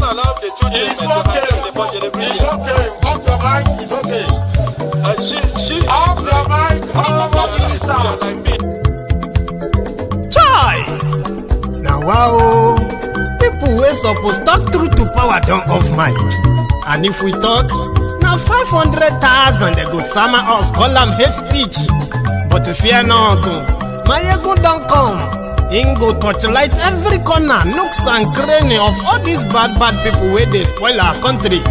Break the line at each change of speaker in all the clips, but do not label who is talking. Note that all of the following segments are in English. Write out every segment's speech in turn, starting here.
allowed the two
It's okay. It's okay. Off your mind. It's okay. Off your mind.
Chai! Now wow, people wey suppose talk truth to power don't off mic. And if we talk, now 500,000 they go summer us, call them hate speech. But fear not, Maiyegun don't come. Him go torchlight every corner, nooks and cranny of all these bad people where they spoil our country.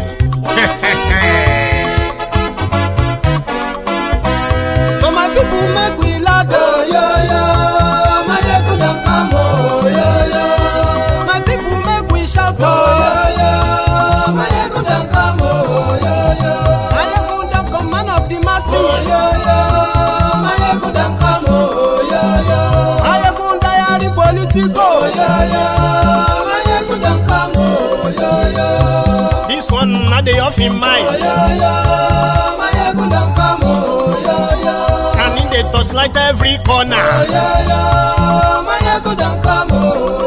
So my people make we loud, oh, yo, yo. Maiyegun don't come, oh, yo, yo. My people make we shout, oh, yo, yo. Maiyegun don't come, oh, yo, yo. Maiyegun don't come, man of the masses, oh, yo, yo. Maiyegun don't come, oh, yo, yo. Maiyegun diary Politico, yo, yo. Maiyegun don't come, oh, yo, yo. This one not the off in mind, oh, yo, yo. Maiyegun don't come, oh, yo, yo. And in the touchlight every corner, oh, yo, yo. Maiyegun don't come, oh,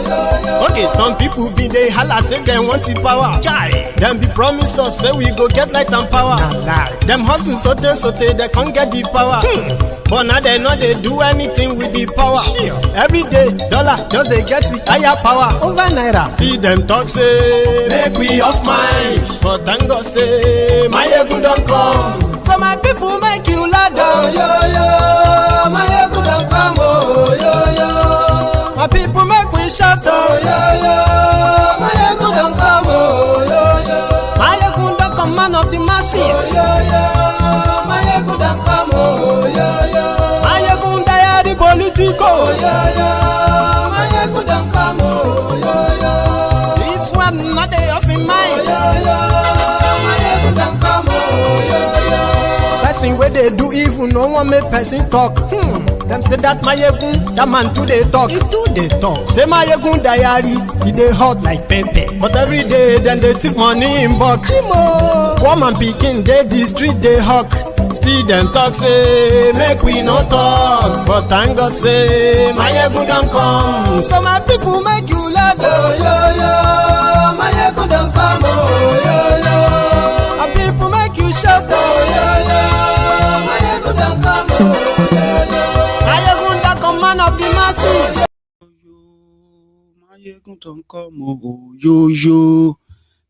yo, yo. Okay, some people be they holla say they want the power. Chai, them be promise us say we go get light and power. Nah. Them hustle sote they can't get the power. But now they know they do anything with the power. Sure. Every day, dollar just they get the higher power over naira. See them talk say make we off mind. But thank God say Maiyegun don't come. So my people make you loud, oh, yo, yo. Maiyegun don't come, oh, yo, yo. My people make we shout, oh, yo, yo. Maiyegun don't come, oh, yo, yo. Maiyegun don't come, man of the masses, oh, yo, yo. Maiyegun don't come, oh, yo, yo. Maiyegun diary Politico, oh, yo, yo. Maiyegun don't come, oh, yo, yo. This one not the off in mind, oh, yo, yo. Maiyegun don't come, oh, yo, yo. Person where they do evil, no one make person talk. Them say that Maiyegun, that man too they talk. He too they talk. Say Maiyegun diary, he they hot like pepper. But every day then they take money in bulk. Woman picking, they the street they hawk. Still them talk say make we no talk. But thank God say Maiyegun don't come. So my people make you loud, oh, yo, yo. Maiyegun don't come, oh, yo, yo. My people make you shout, oh, yo, yo. Maiyegun don't come, oh, yo, yo. Maiyegun don't come, man of the masses.
Maiyegun don't come, oh, yo, yo.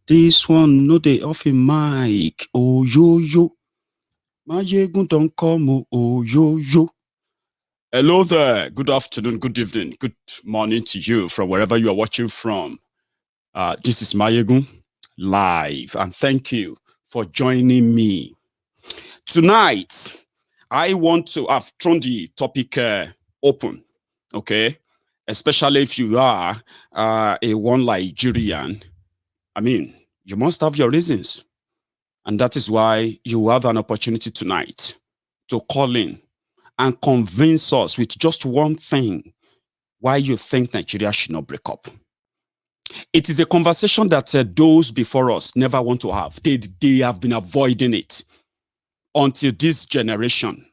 This one no they off in mic, oh, yo, yo. Maiyegun don't come, oh, yo, yo. Hello there. Good afternoon, good evening, good morning to you from wherever you are watching from. This is Maiyegun live, and thank you for joining me. Tonight, I want to have thrown the topic open, okay? Especially if you are a one Nigerian. I mean, you must have your reasons. And that is why you have an opportunity tonight to call in and convince us with just one thing why you think Nigeria should not break up. It is a conversation that those before us never want to have. They have been avoiding it until this generation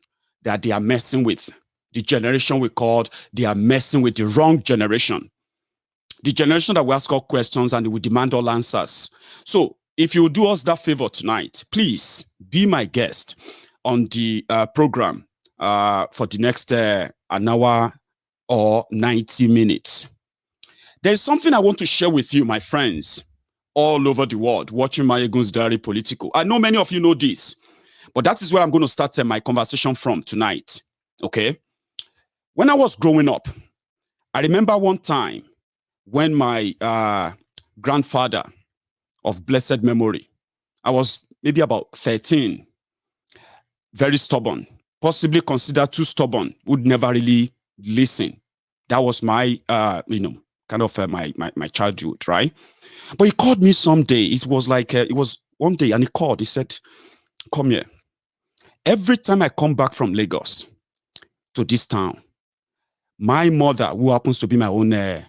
that they are messing with. The generation we called, they are messing with the wrong generation. The generation that will ask all questions and they will demand all answers. So if you do us that favor tonight, please be my guest on the program for the next an hour or 90 minutes. There's something I want to share with you, my friends, all over the world, watching Maiyegun's Diary Politico. I know many of you know this, but that is where I'm going to start my conversation from tonight, okay? When I was growing up, I remember one time when my grandfather of blessed memory, I was maybe about 13, very stubborn, possibly considered too stubborn, would never really listen. That was my, kind of my childhood, right? But he called me someday. It was like, it was one day, and he called. He said, come here. Every time I come back from Lagos to this town, my mother, who happens to be my own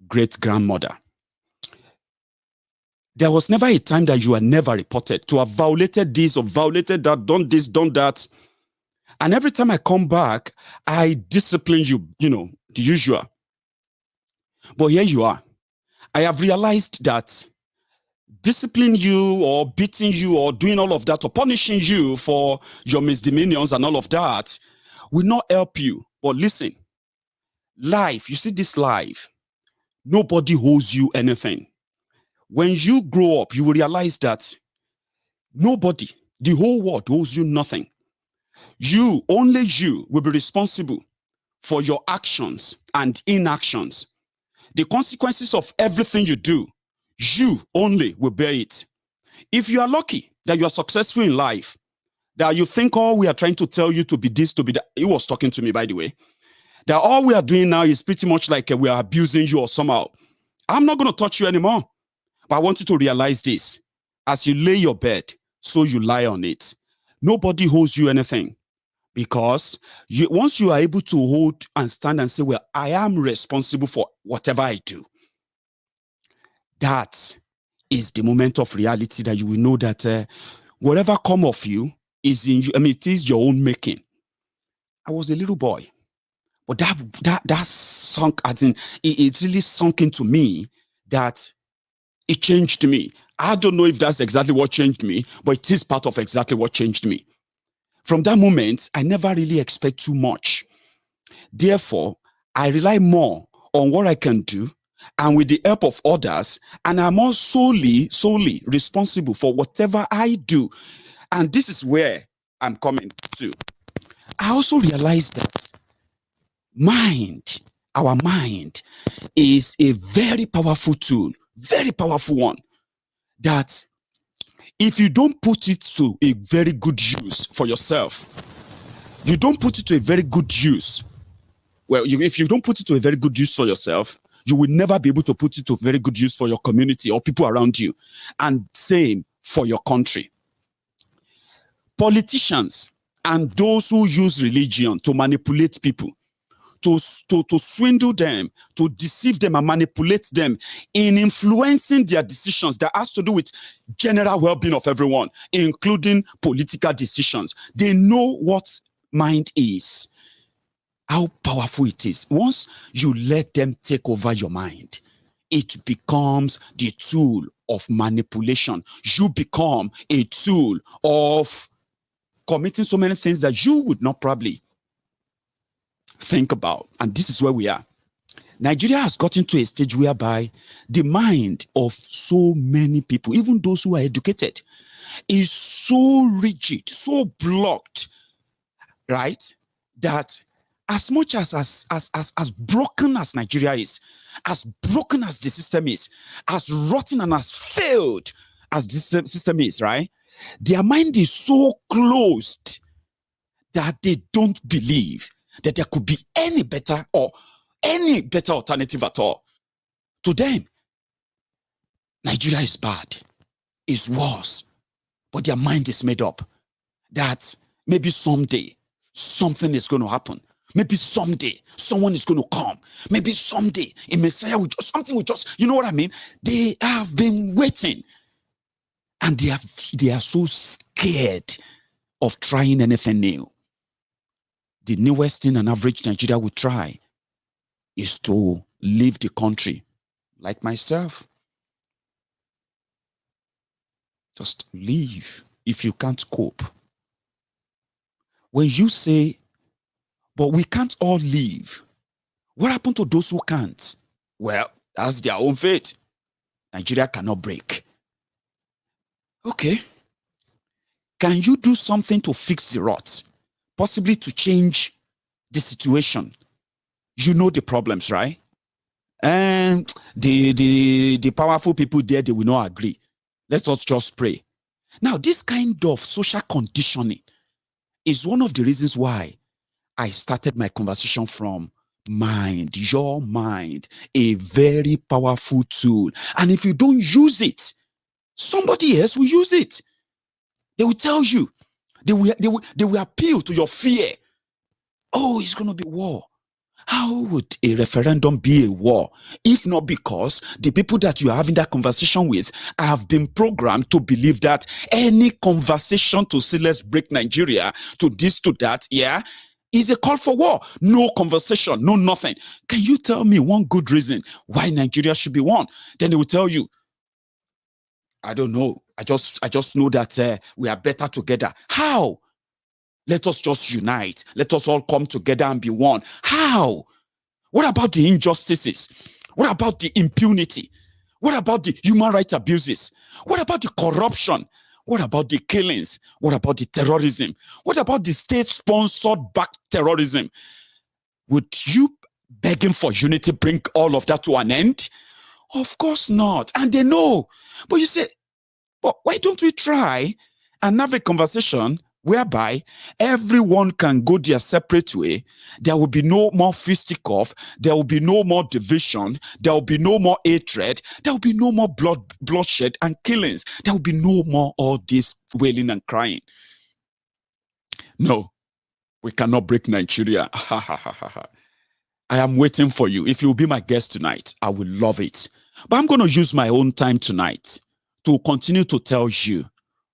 great-grandmother, there was never a time that you are never reported to have violated this or violated that, done this, done that. And every time I come back, I discipline you, the usual. But here you are. I have realized that disciplining you or beating you or doing all of that or punishing you for your misdemeanors and all of that will not help you. But listen, life, you see this life, nobody owes you anything. When you grow up, you will realize that nobody, the whole world owes you nothing. You, only you, will be responsible for your actions and inactions. The consequences of everything you do, you only will bear it. If you are lucky that you are successful in life, that you think all we are trying to tell you to be this, to be that, he was talking to me, by the way, that all we are doing now is pretty much like we are abusing you or somehow. I'm not going to touch you anymore. But I want you to realize this. As you lay your bed, so you lie on it. Nobody owes you anything. Because once you are able to hold and stand and say, well, I am responsible for whatever I do, that is the moment of reality that you will know that whatever come of you is in you. I mean, it is your own making. I was a little boy, but that sunk, as in, it really sunk into me that it changed me. I don't know if that's exactly what changed me, but it is part of exactly what changed me. From that moment, I never really expect too much. Therefore, I rely more on what I can do and with the help of others, and I'm more solely responsible for whatever I do. And this is where I'm coming to. I also realized that our mind is a very powerful tool, very powerful one, that if you don't put it to a very good use for yourself, you don't put it to a very good use. Well, if you don't put it to a very good use for yourself, you will never be able to put it to very good use for your community or people around you. And same for your country. Politicians and those who use religion to manipulate people, to swindle them, to deceive them and manipulate them in influencing their decisions that has to do with general well-being of everyone, including political decisions. They know what mind is, how powerful it is. Once you let them take over your mind, it becomes the tool of manipulation. You become a tool of committing so many things that you would not probably think about. And this is where we are. Nigeria has gotten to a stage whereby the mind of so many people, even those who are educated, is so rigid, so blocked, right? That as much as broken as Nigeria is, as broken as the system is, as rotten and as failed as this system is, right? Their mind is so closed that they don't believe that there could be any better alternative at all. To them, Nigeria is bad, is worse, but their mind is made up that maybe someday something is going to happen. Maybe someday someone is going to come. Maybe someday a Messiah will just, you know what I mean? They have been waiting, and they are so scared of trying anything new. The newest thing an average Nigeria would try is to leave the country, like myself. Just leave if you can't cope. When you say, but we can't all leave, what happened to those who can't? Well, that's their own fate. Nigeria cannot break. Okay. Can you do something to fix the rot? Possibly to change the situation? You know the problems, right? And the powerful people there, they will not agree. Let us just pray. Now, this kind of social conditioning is one of the reasons why I started my conversation from mind, your mind, a very powerful tool. And if you don't use it, somebody else will use it. They will tell you. They will appeal to your fear. Oh, it's going to be war. How would a referendum be a war? If not because the people that you are having that conversation with have been programmed to believe that any conversation to say let's break Nigeria, to this, to that, yeah, is a call for war. No conversation, no nothing. Can you tell me one good reason why Nigeria should be won? Then they will tell you, I don't know. I just know that we are better together. How? Let us just unite. Let us all come together and be one. How? What about the injustices? What about the impunity? What about the human rights abuses? What about the corruption? What about the killings? What about the terrorism? What about the state-sponsored back terrorism? Would you begging for unity bring all of that to an end? Of course not. And they know. But you say, but why don't we try and have a conversation whereby everyone can go their separate way? There will be no more fisticuff. There will be no more division. There will be no more hatred. There will be no more bloodshed and killings. There will be no more all this wailing and crying. No, we cannot break Nigeria. I am waiting for you. If you will be my guest tonight, I will love it. But I'm going to use my own time tonight to continue to tell you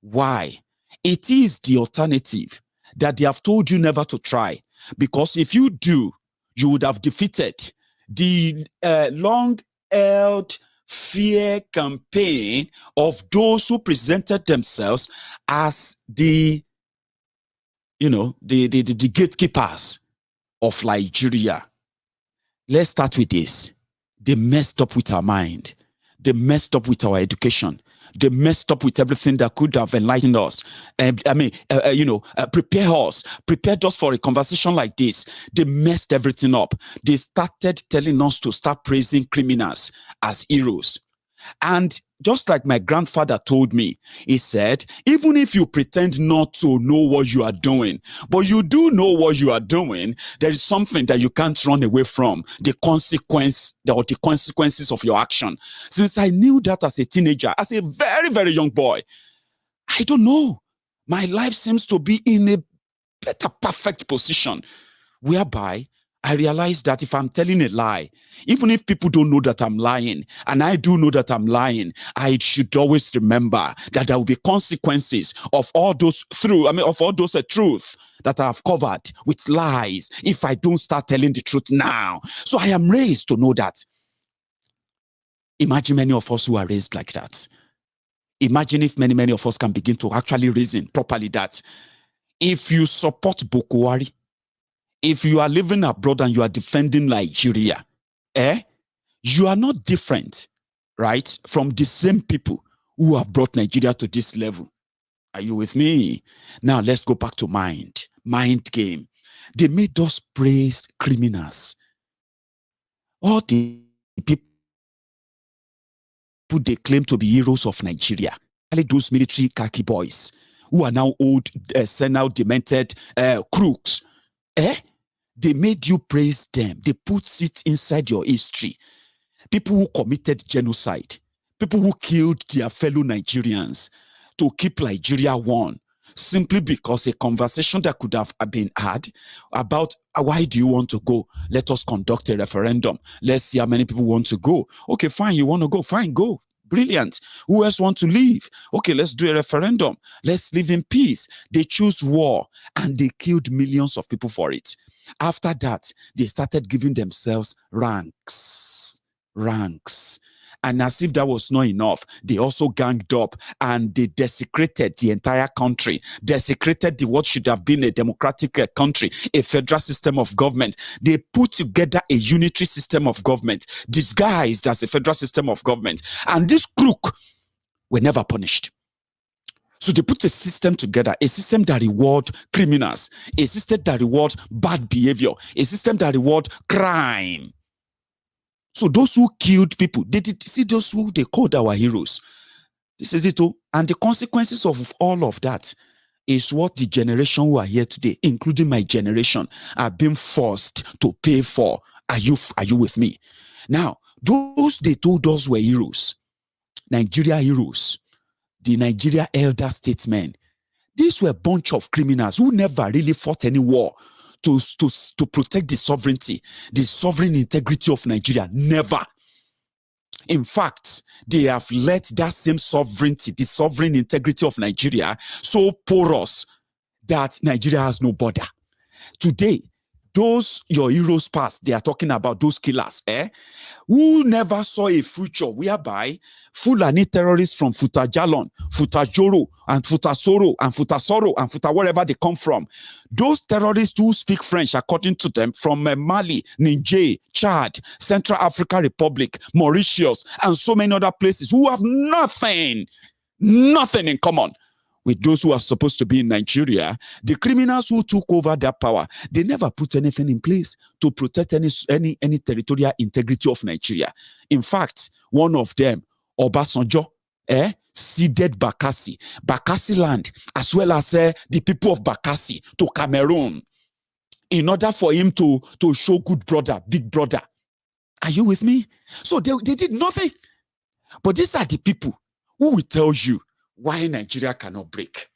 why it is the alternative that they have told you never to try. Because if you do, you would have defeated the long-held fear campaign of those who presented themselves as the gatekeepers of Nigeria. Let's start with this. They messed up with our mind. They messed up with our education. They messed up with everything that could have enlightened us. Prepared us for a conversation like this. They messed everything up. They started telling us to start praising criminals as heroes. And just like my grandfather told me, he said, even if you pretend not to know what you are doing, but you do know what you are doing, there is something that you can't run away from, the consequences of your action. Since I knew that as a teenager, as a very, very young boy, I don't know. My life seems to be in a better, perfect position, whereby I realized that if I'm telling a lie, even if people don't know that I'm lying, and I do know that I'm lying, I should always remember that there will be consequences of all those truths that I have covered with lies if I don't start telling the truth now. So I am raised to know that. Imagine many of us who are raised like that. Imagine if many of us can begin to actually reason properly that if you support Boko Haram, if you are living abroad and you are defending Nigeria, you are not different, right, from the same people who have brought Nigeria to this level. Are you with me? Now let's go back to mind game. They made us praise criminals. All the people they claim to be heroes of Nigeria, those military khaki boys who are now old, senile, demented crooks. They made you praise them. They put it inside your history. People who committed genocide, people who killed their fellow Nigerians to keep Nigeria one, simply because a conversation that could have been had about why do you want to go? Let us conduct a referendum. Let's see how many people want to go. Okay, fine, you want to go? Fine, go. Brilliant. Who else want to leave? Okay, let's do a referendum. Let's live in peace. They choose war and they killed millions of people for it. After that, they started giving themselves ranks. And as if that was not enough, they also ganged up and they desecrated the entire country, desecrated what should have been a democratic country, a federal system of government. They put together a unitary system of government, disguised as a federal system of government. And this crook were never punished. So they put a system together, a system that rewards criminals, a system that rewards bad behavior, a system that rewards crime. So those who killed people, they did see those who they called our heroes. This is it too. And the consequences of all of that is what the generation who are here today, including my generation, are being forced to pay for. Are you with me? Now, those they told us were heroes, Nigeria heroes, the Nigeria elder statesmen, these were a bunch of criminals who never really fought any war to protect the sovereignty, the sovereign integrity of Nigeria. Never. In fact, they have let that same sovereignty, the sovereign integrity of Nigeria, so porous that Nigeria has no border. Today, those your heroes past, they are talking about those killers, who never saw a future whereby Fulani terrorists from Futajalon, Futajoro, and Futasoro, and Futasoro, and Futa wherever they come from, those terrorists who speak French, according to them, from Mali, Niger, Chad, Central African Republic, Mauritius, and so many other places, who have nothing in common with those who are supposed to be in Nigeria. The criminals who took over that power, they never put anything in place to protect any territorial integrity of Nigeria. In fact, one of them, Obasanjo, ceded Bakassi land, as well as the people of Bakassi to Cameroon, in order for him to show good brother, big brother. Are you with me? So they did nothing. But these are the people who will tell you why Nigeria cannot break.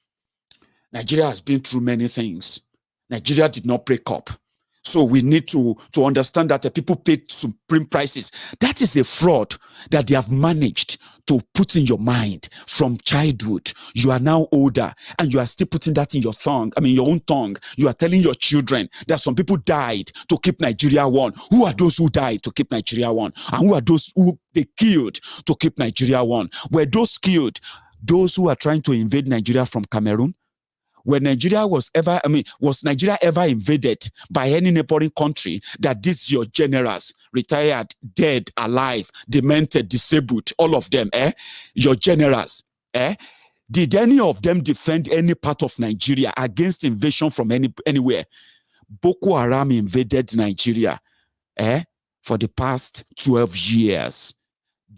Nigeria has been through many things. Nigeria did not break up. So we need to understand that the people paid supreme prices. That is a fraud that they have managed to put in your mind from childhood. You are now older and you are still putting that in your own tongue. You are telling your children that some people died to keep Nigeria one. Who are those who died to keep Nigeria one? And who are those who they killed to keep Nigeria one? Were those killed those who are trying to invade Nigeria from Cameroon? Was Nigeria ever invaded by any neighboring country that these your generals, retired, dead, alive, demented, disabled, all of them, your generals, did any of them defend any part of Nigeria against invasion from anywhere? Boko Haram invaded Nigeria, for the past 12 years.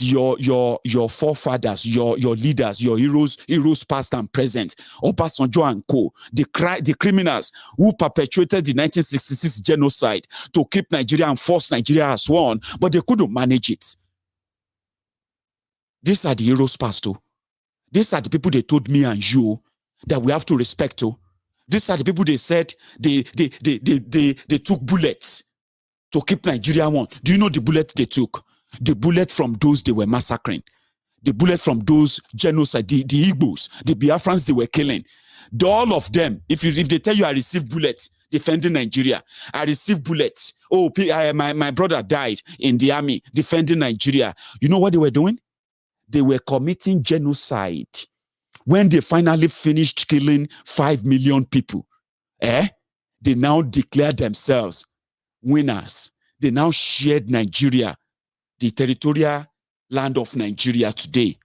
Your forefathers, your leaders, your heroes past and present, Obasanjo and co, the criminals who perpetuated the 1966 genocide to keep Nigeria and force Nigeria as one, but they couldn't manage it. These are the heroes past. These are the people they told me and you that we have to respect. These are the people they said they took bullets to keep Nigeria one. Do you know the bullet they took? The bullet from those they were massacring, the bullet from those genocide, the Igbos, the Biafrans they were killing. All of them, if they tell you I received bullets defending Nigeria, I received bullets. Oh, my brother died in the army defending Nigeria. You know what they were doing? They were committing genocide. When they finally finished killing 5 million people, they now declared themselves winners. They now shared Nigeria, the territorial land of Nigeria today.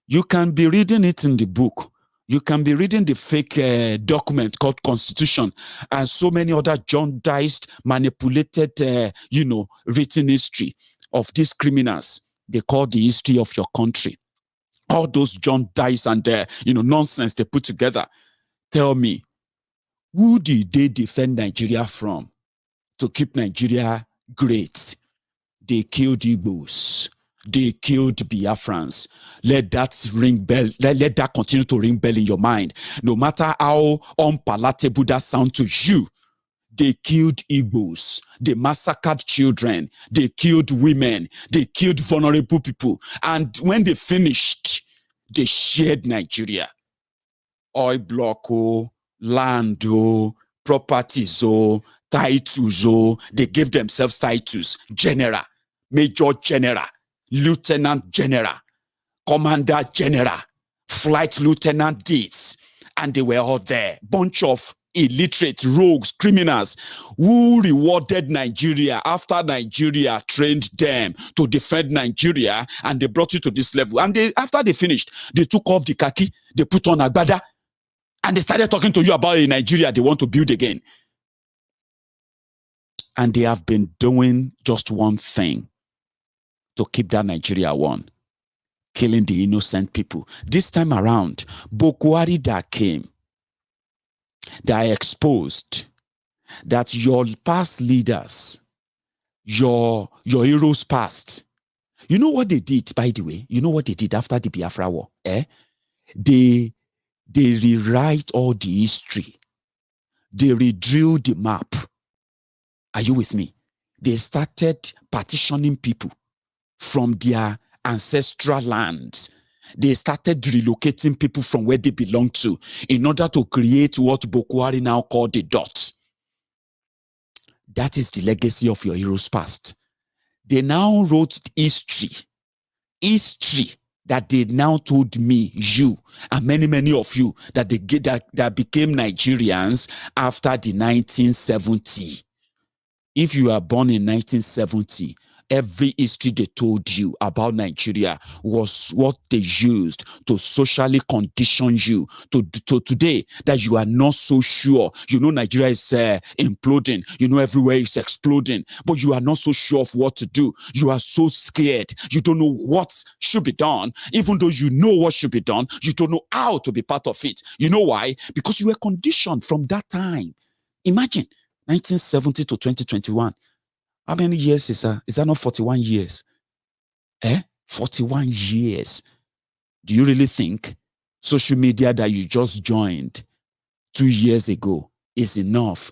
You can be reading it in the book. You can be reading the fake document called Constitution and so many other jaundiced, manipulated, written history of these criminals. They call the history of your country. All those jaundiced and, nonsense they put together. Tell me, who did they defend Nigeria from to keep Nigeria great? They killed Igbos. They killed Biafrans. Let that ring bell. Let that continue to ring bell in your mind. No matter how unpalatable that sounds to you, they killed Igbos. They massacred children. They killed women. They killed vulnerable people. And when they finished, they shared Nigeria. Oil block, land, properties, titles. They gave themselves titles. General, Major General, Lieutenant General, Commander General, Flight Lieutenant Deeds, and they were all there. Bunch of illiterate rogues, criminals who rewarded Nigeria after Nigeria trained them to defend Nigeria, and they brought you to this level. And after they finished, they took off the khaki, they put on agbada, and they started talking to you about a Nigeria they want to build again. And they have been doing just one thing to keep that Nigeria one: killing the innocent people. This time around, Boko Haram that came, they exposed that your past leaders, your heroes past, you know what they did, by the way? You know what they did after the Biafra war? They rewrite all the history. They redrew the map. Are you with me? They started partitioning people from their ancestral lands. They started relocating people from where they belong to in order to create what Boko Haram now call the dots. That is the legacy of your heroes past. They now wrote history that they now told me, you, and many of you, that that became Nigerians after the 1970. If you are born in 1970, every history they told you about Nigeria was what they used to socially condition you to today, that you are not so sure. You know Nigeria is imploding. You know everywhere is exploding, but you are not so sure of what to do. You are so scared. You don't know what should be done. Even though you know what should be done, you don't know how to be part of it. You know why? Because you were conditioned from that time. Imagine 1970 to 2021. How many years is that? Is that not 41 years? 41 years. Do you really think social media that you just joined 2 years ago is enough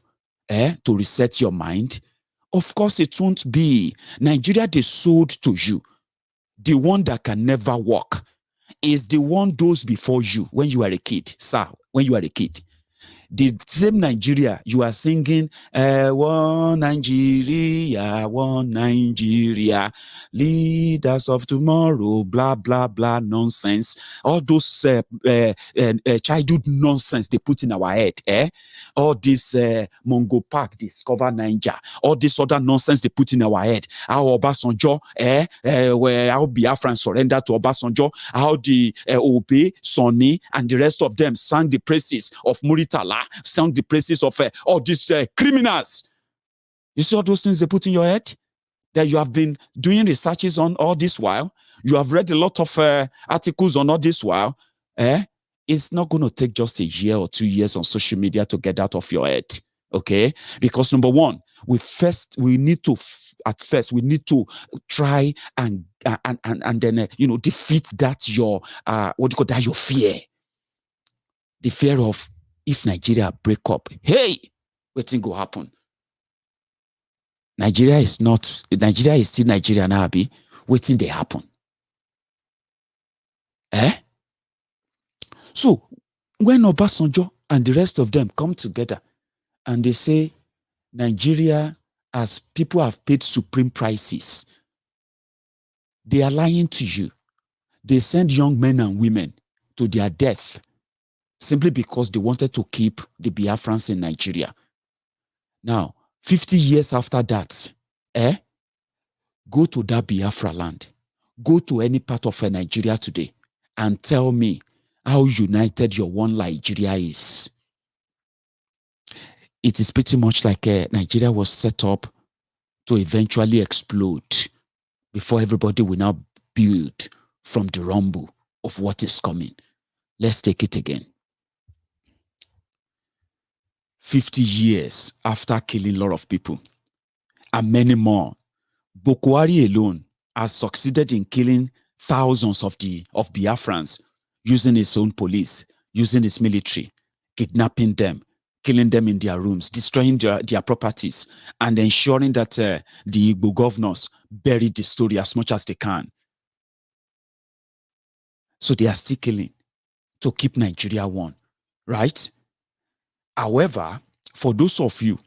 to reset your mind? Of course it won't be. Nigeria they sold to you. The one that can never walk is the one those before you when you are a kid, sir, when you are a kid. The same Nigeria you are singing, one Nigeria, leaders of tomorrow, blah blah blah nonsense. All those childhood nonsense they put in our head, all this Mongo Park discover Niger, all this other nonsense they put in our head. How Obasanjo, where how Biafran surrender to Obasanjo, how the Obe, Sonny, and the rest of them sang the praises of Muritala, sang the praises of all these criminals. You see all those things they put in your head that you have been doing researches on all this while. You have read a lot of articles on all this while. It's not going to take just a year or 2 years on social media to get out of your head. Okay? Because number one, we need to try and then defeat that your your fear. The fear of, if Nigeria break up, hey, what thing go happen? Nigeria is still Nigeria now, be waiting they happen. So when Obasanjo and the rest of them come together and they say Nigeria, as people have paid supreme prices, they are lying to you. They send young men and women to their death simply because they wanted to keep the Biafrans in Nigeria. Now, 50 years after that, go to that Biafra land, go to any part of Nigeria today and tell me how united your one Nigeria is. It is pretty much like Nigeria was set up to eventually explode before everybody will now build from the rumble of what is coming. Let's take it again. 50 years after killing a lot of people and many more, Boko Haram alone has succeeded in killing thousands of Biafrans using its own police, using its military, kidnapping them, killing them in their rooms, destroying their properties, and ensuring that the Igbo governors bury the story as much as they can. So they are still killing to keep Nigeria one, right? However, for those of you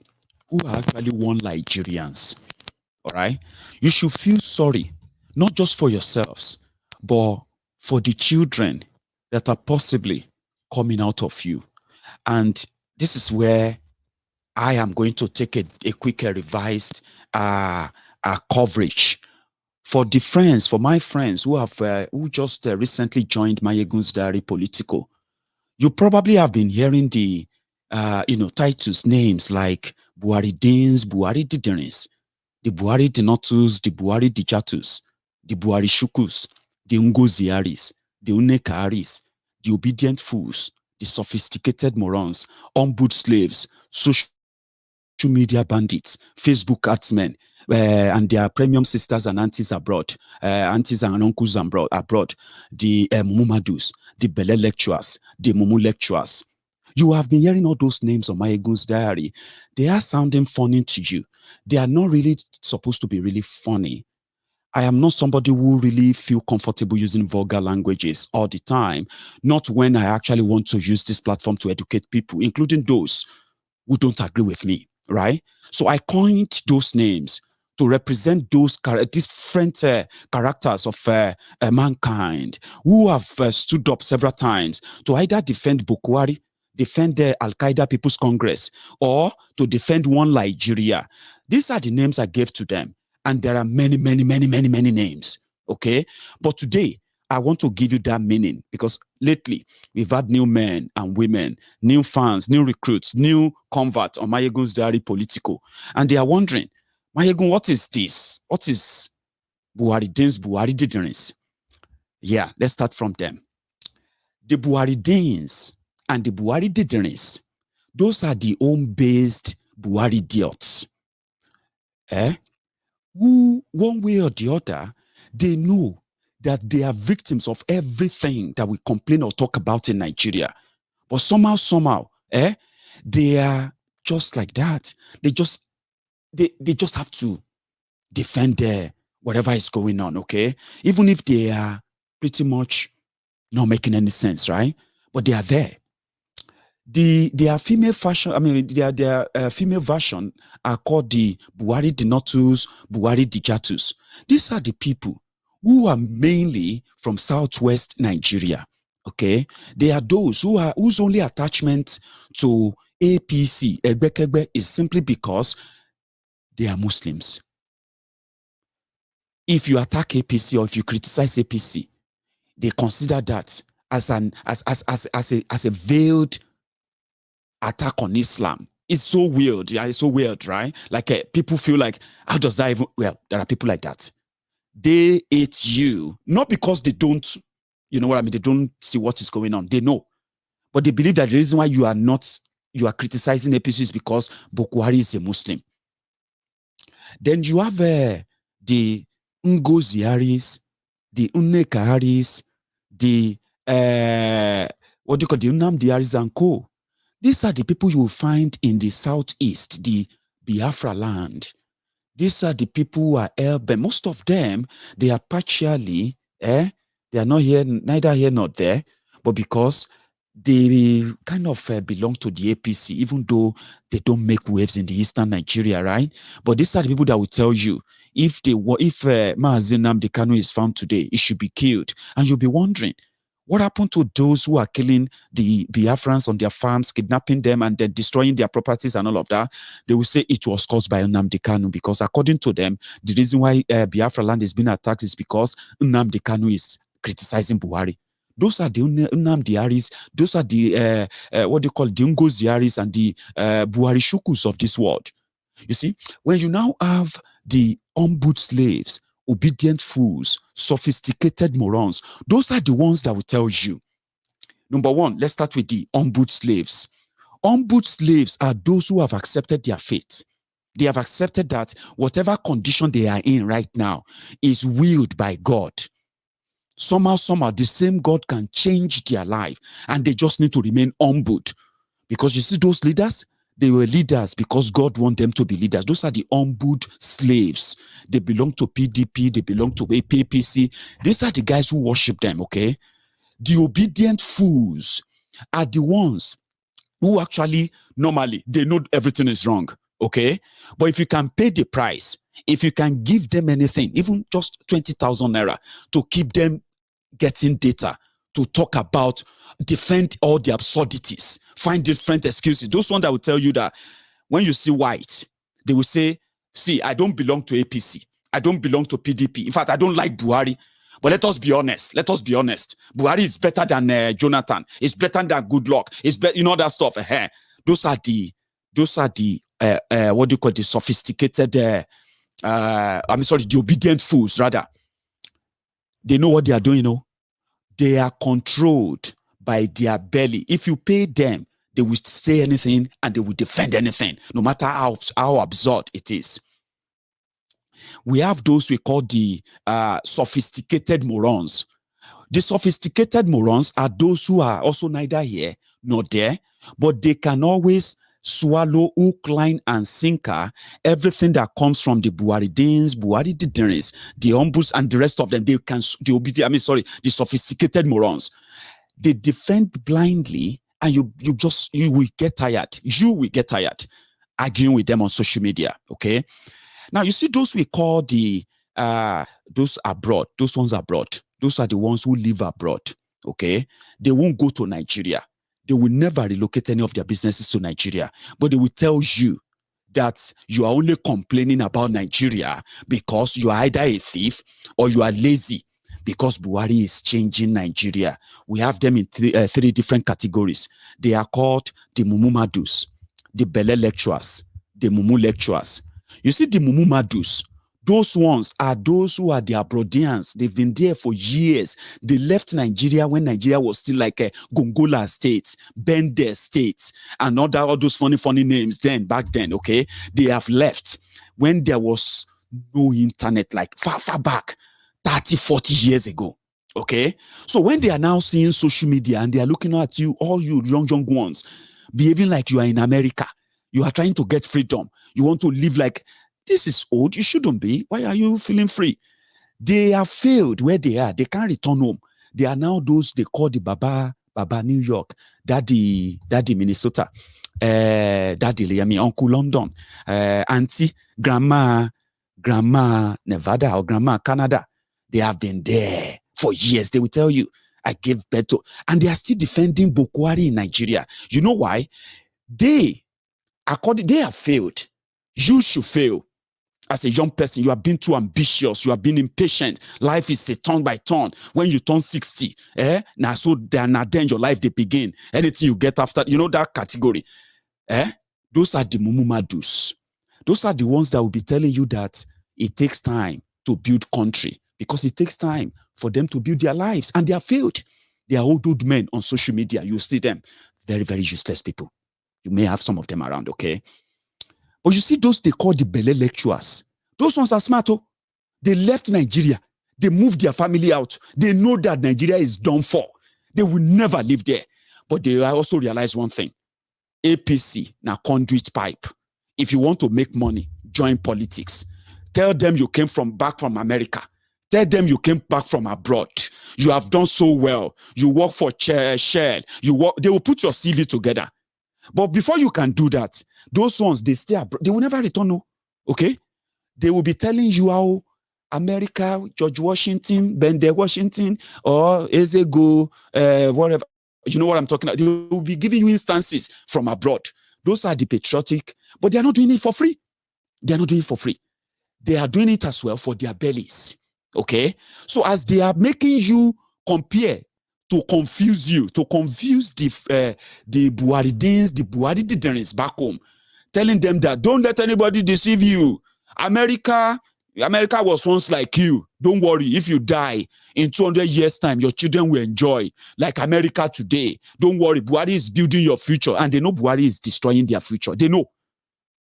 who are actually one Nigerians, all right, you should feel sorry, not just for yourselves, but for the children that are possibly coming out of you. And this is where I am going to take a quick revised coverage for my friends who have who just recently joined Maiyegun's Diary Politico. You probably have been hearing the titles, names like Buhari Deans, Buhari Diderins, the Buhari Dinotus, the Buhari Dijatus, the Buhari Shukus, the Ngoziaris, the Unekaris, the obedient fools, the sophisticated morons, ombud slaves, social media bandits, Facebook adsmen, and their premium sisters and aunties abroad, aunties and uncles abroad, the Mumadus, the Bele lecturers, the Mumu lecturers. You have been hearing all those names on Maiyegun's Diary. They are sounding funny to you. They are not really supposed to be really funny. I am not somebody who really feel comfortable using vulgar languages all the time, not when I actually want to use this platform to educate people, including those who don't agree with me. right? So I coined those names to represent those different characters of mankind who have stood up several times to either defend Boko Haram, defend the Al-Qaeda People's Congress, or to defend one Nigeria. These are the names I gave to them. And there are many, many, many, many, many names. Okay? But today, I want to give you that meaning because lately we've had new men and women, new fans, new recruits, new converts on Maiyegun's diary Politico. And they are wondering, Maiyegun, what is this? What is Buharidin's Buharididerins? Yeah, let's start from them. The Buharidins and the Buharididerins, those are the home-based Buharidiots. Who, one way or the other, they know that they are victims of everything that we complain or talk about in Nigeria. But somehow, they are just like that. They just have to defend whatever is going on, okay? Even if they are pretty much not making any sense, right? But they are there. Their female fashion, their female version are called the Buhari Dinotus, Buhari Dijatus. These are the people who are mainly from southwest Nigeria. Okay, they are those whose only attachment to APC, Egbekegbe, is simply because they are Muslims. If you attack APC or if you criticize APC, they consider that as a veiled attack on Islam. It's so weird. Yeah, it's so weird, right? Like people feel like, how does that even? Well, there are people like that. They hate you not because they don't, you know what I mean? They don't see what is going on. They know, but they believe that the reason why you are criticizing APC is because Boko Haram is a Muslim. Then you have the Ngozi Haris, the Nneka Haris, the what do you call the Nnamdi Haris and co. These are the people you will find in the southeast, the Biafra land. These are the people who are urban. Most of them, they are partially, they are not here, neither here nor there, but because they kind of belong to the APC, even though they don't make waves in the eastern Nigeria, right? But these are the people that will tell you, if Mazi Nnamdi Kanu is found today, he should be killed. And you'll be wondering, what happened to those who are killing the Biafrans on their farms, kidnapping them, and then destroying their properties and all of that? They will say it was caused by Nnamdi Kanu because according to them, the reason why Biafra land is being attacked is because Nnamdi Kanu is criticizing Buhari. Those are the Nnamdi Haris, those are the, what they call the Ngozi Haris and the Buhari Shukus of this world. You see, when you now have the on-boot slaves, obedient fools, sophisticated morons, those are the ones that will tell you. Number one, let's start with the on-boot slaves. On-boot slaves are those who have accepted their fate. They have accepted that whatever condition they are in right now is willed by God. Somehow, the same God can change their life, and they just need to remain on-boot. Because you see those leaders, they were leaders because God wanted them to be leaders. Those are the on-boot slaves. They belong to PDP, they belong to APC. These are the guys who worship them, okay? The obedient fools are the ones who actually, normally, they know everything is wrong, okay? But if you can pay the price, if you can give them anything, even just 20,000 naira, to keep them getting data, to talk about, defend all the absurdities, find different excuses. Those ones that will tell you that when you see white, they will say, see, I don't belong to APC. I don't belong to PDP. In fact, I don't like Buhari. But let us be honest. Buhari is better than Jonathan. It's better than Goodluck. It's better, you know, that stuff. Those are the what do you call the sophisticated, the obedient fools, rather. They know what they are doing, you know. They are controlled by their belly. If you pay them, they will say anything and they will defend anything, no matter how absurd it is. We have those we call the sophisticated morons. The sophisticated morons are those who are also neither here nor there, but they can always swallow hook, line, and sinker everything that comes from the Buharidins, Buharididerins, the Ombus, and the rest of them. The sophisticated morons. They defend blindly, and you will get tired. You will get tired. arguing with them on social media, okay? Now, you see those we call the, those abroad, those ones abroad, those are the ones who live abroad, okay? They won't go to Nigeria. They will never relocate any of their businesses to Nigeria, but they will tell you that you are only complaining about Nigeria because you are either a thief or you are lazy because Buhari is changing Nigeria. We have them in three different categories. They are called the Mumu Madus, the Bele lecturers, the Mumu lecturers. You see, the Mumu Madus, those ones are those who are the Abroadians. They've been there for years. They left Nigeria when Nigeria was still like a Gongola state, Bende state, and all those funny names back then, okay? They have left when there was no internet, like far back, 30, 40 years ago, okay? So when they are now seeing social media and they are looking at you, all you young ones, behaving like you are in America, you are trying to get freedom, you want to live like, this is old, you shouldn't be. Why are you feeling free? They have failed where they are. They can't return home. They are now those they call the Baba New York, Daddy Minnesota, Daddy Uncle London, Auntie, Grandma Nevada or Grandma Canada. They have been there for years. They will tell you, I gave birth to, and they are still defending Boko Haram in Nigeria. You know why? They have failed. You should fail. As a young person, you have been too ambitious. You have been impatient. Life is a turn by turn. When you turn 60, now then your life they begin. Anything you get after, you know that category. Those are the Mumumadus. Those are the ones that will be telling you that it takes time to build country because it takes time for them to build their lives, and they have failed. They are old men on social media. You see them, very, very useless people. You may have some of them around, okay? But you see those they call the Bele lecturers. Those ones are smart. Oh. They left Nigeria. They moved their family out. They know that Nigeria is done for. They will never live there. But they also realize one thing. APC, now conduit pipe. If you want to make money, join politics. Tell them you came back from America. Tell them you came back from abroad. You have done so well. You work for Shell. They will put your CV together. But before you can do that, those ones, they stay abroad. They will never return, no. Okay? They will be telling you how America, George Washington, Bende Washington, or Ezego, whatever. You know what I'm talking about? They will be giving you instances from abroad. Those are the patriotic, but they are not doing it for free. They are not doing it for free. They are doing it as well for their bellies. Okay? So as they are making you compare, to confuse you, to confuse the Buharidins, the Buharididens back home, telling them that don't let anybody deceive you. America was once like you. Don't worry, if you die in 200 years' time, your children will enjoy like America today. Don't worry, Buhari is building your future, and they know Buhari is destroying their future. They know,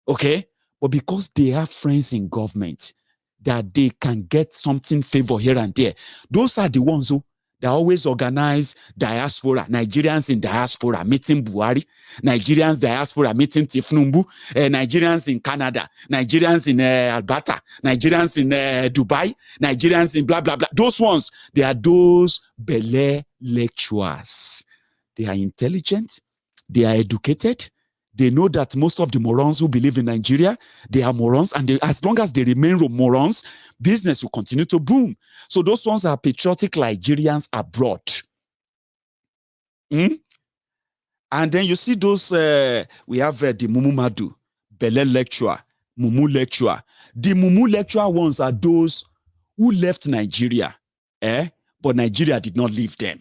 okay? But because they have friends in government that they can get something favor here and there, those are the ones who they always organize diaspora, Nigerians in diaspora meeting Buhari, Nigerians diaspora meeting Tifnumbu, Nigerians in Canada, Nigerians in Alberta, Nigerians in Dubai, Nigerians in blah, blah, blah. Those ones, they are those Bele lecturers. They are intelligent, they are educated, they know that most of the morons who believe in Nigeria, they are morons, and as long as they remain morons, business will continue to boom. So those ones are patriotic Nigerians abroad. And then you see those, we have the Mumu Madu, Bele lecturer, Mumu lecturer. The Mumu lecturer ones are those who left Nigeria, but Nigeria did not leave them.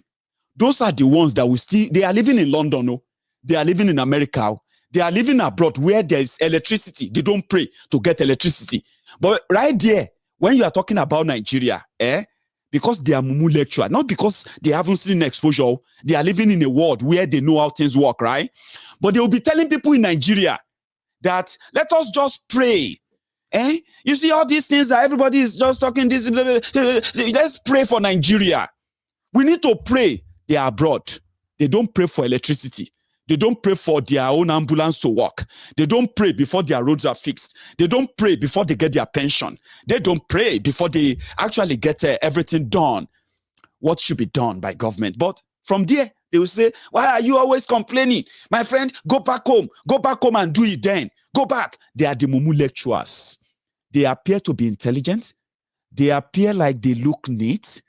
Those are the ones that will still, they are living in London, no? They are living in America. They are living abroad where there is electricity. They don't pray to get electricity. But right there, when you are talking about Nigeria, because they are Mumu lecturer, not because they haven't seen exposure, they are living in a world where they know how things work, right? But they will be telling people in Nigeria that let us just pray. You see all these things that everybody is just talking this, let's pray for Nigeria. We need to pray. They are abroad. They don't pray for electricity. They don't pray for their own ambulance to work. They don't pray before their roads are fixed. They don't pray before they get their pension. They don't pray before they actually get everything done, what should be done by government. But from there, they will say, why are you always complaining? My friend, go back home and do it then. Go back. They are the mumu lecturers. They appear to be intelligent. They appear like they look neat,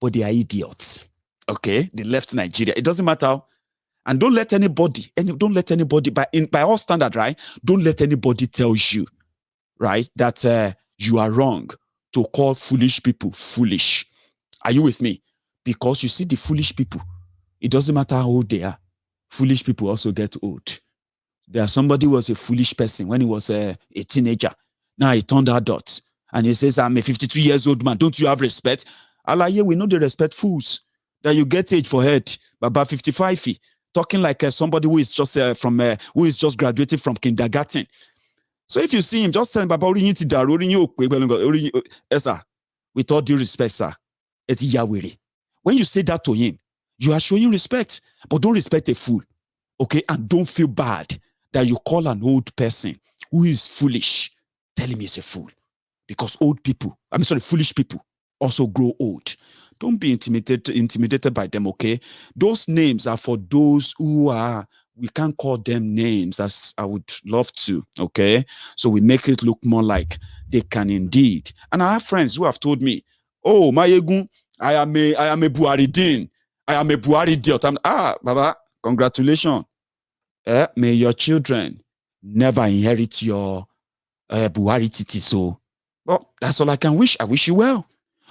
but they are idiots. Okay? They left Nigeria. It doesn't matter. And don't let anybody, by all standard, right? Don't let anybody tell you, right, that you are wrong to call foolish people foolish. Are you with me? Because you see the foolish people, it doesn't matter how old they are. Foolish people also get old. There's somebody who was a foolish person when he was a teenager. Now he turned adult. And he says, I'm a 52 years old man. Don't you have respect? Allah, yeah, we know the respect fools. That you get age for head. But about 55, talking like somebody who is just who is just graduated from kindergarten. So if you see him, just tell him, Baba, with all due respect, sir, it's Yahweh. When you say that to him, you are showing respect, but don't respect a fool. Okay? And don't feel bad that you call an old person who is foolish. Tell him he's a fool. Because foolish people also grow old. Don't be intimidated by them, okay? Those names are for those who are, we can't call them names as I would love to, okay? So we make it look more like they can indeed. And I have friends who have told me, oh, Maiyegun, I am a Buhari Dean. I am a Buhari idiot. Baba, congratulations. May your children never inherit your Buhari titi. So, well, that's all I can wish. I wish you well.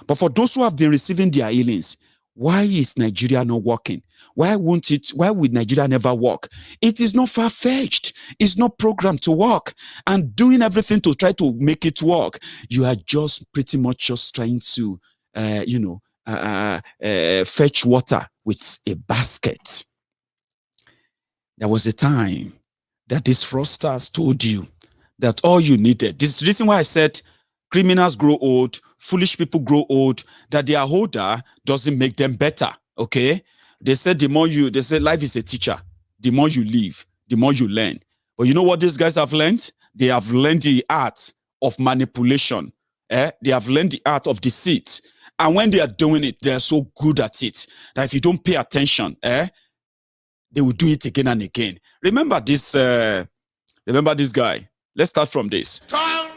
But for those who have been receiving their healings, why is Nigeria not working? Why would Nigeria never work? It is not far-fetched. It's not programmed to work. And doing everything to try to make it work, you are just pretty much just trying to, fetch water with a basket. There was a time that these fraudsters told you that all you needed. This is the reason why I said criminals grow old, foolish people grow old, that they are older doesn't make them better, okay? They said life is a teacher. The more you live, the more you learn. But you know what these guys have learned? They have learned the art of manipulation. They have learned the art of deceit. And when they are doing it, they are so good at it that if you don't pay attention, they will do it again and again. Remember this guy. Let's start from this.
Turn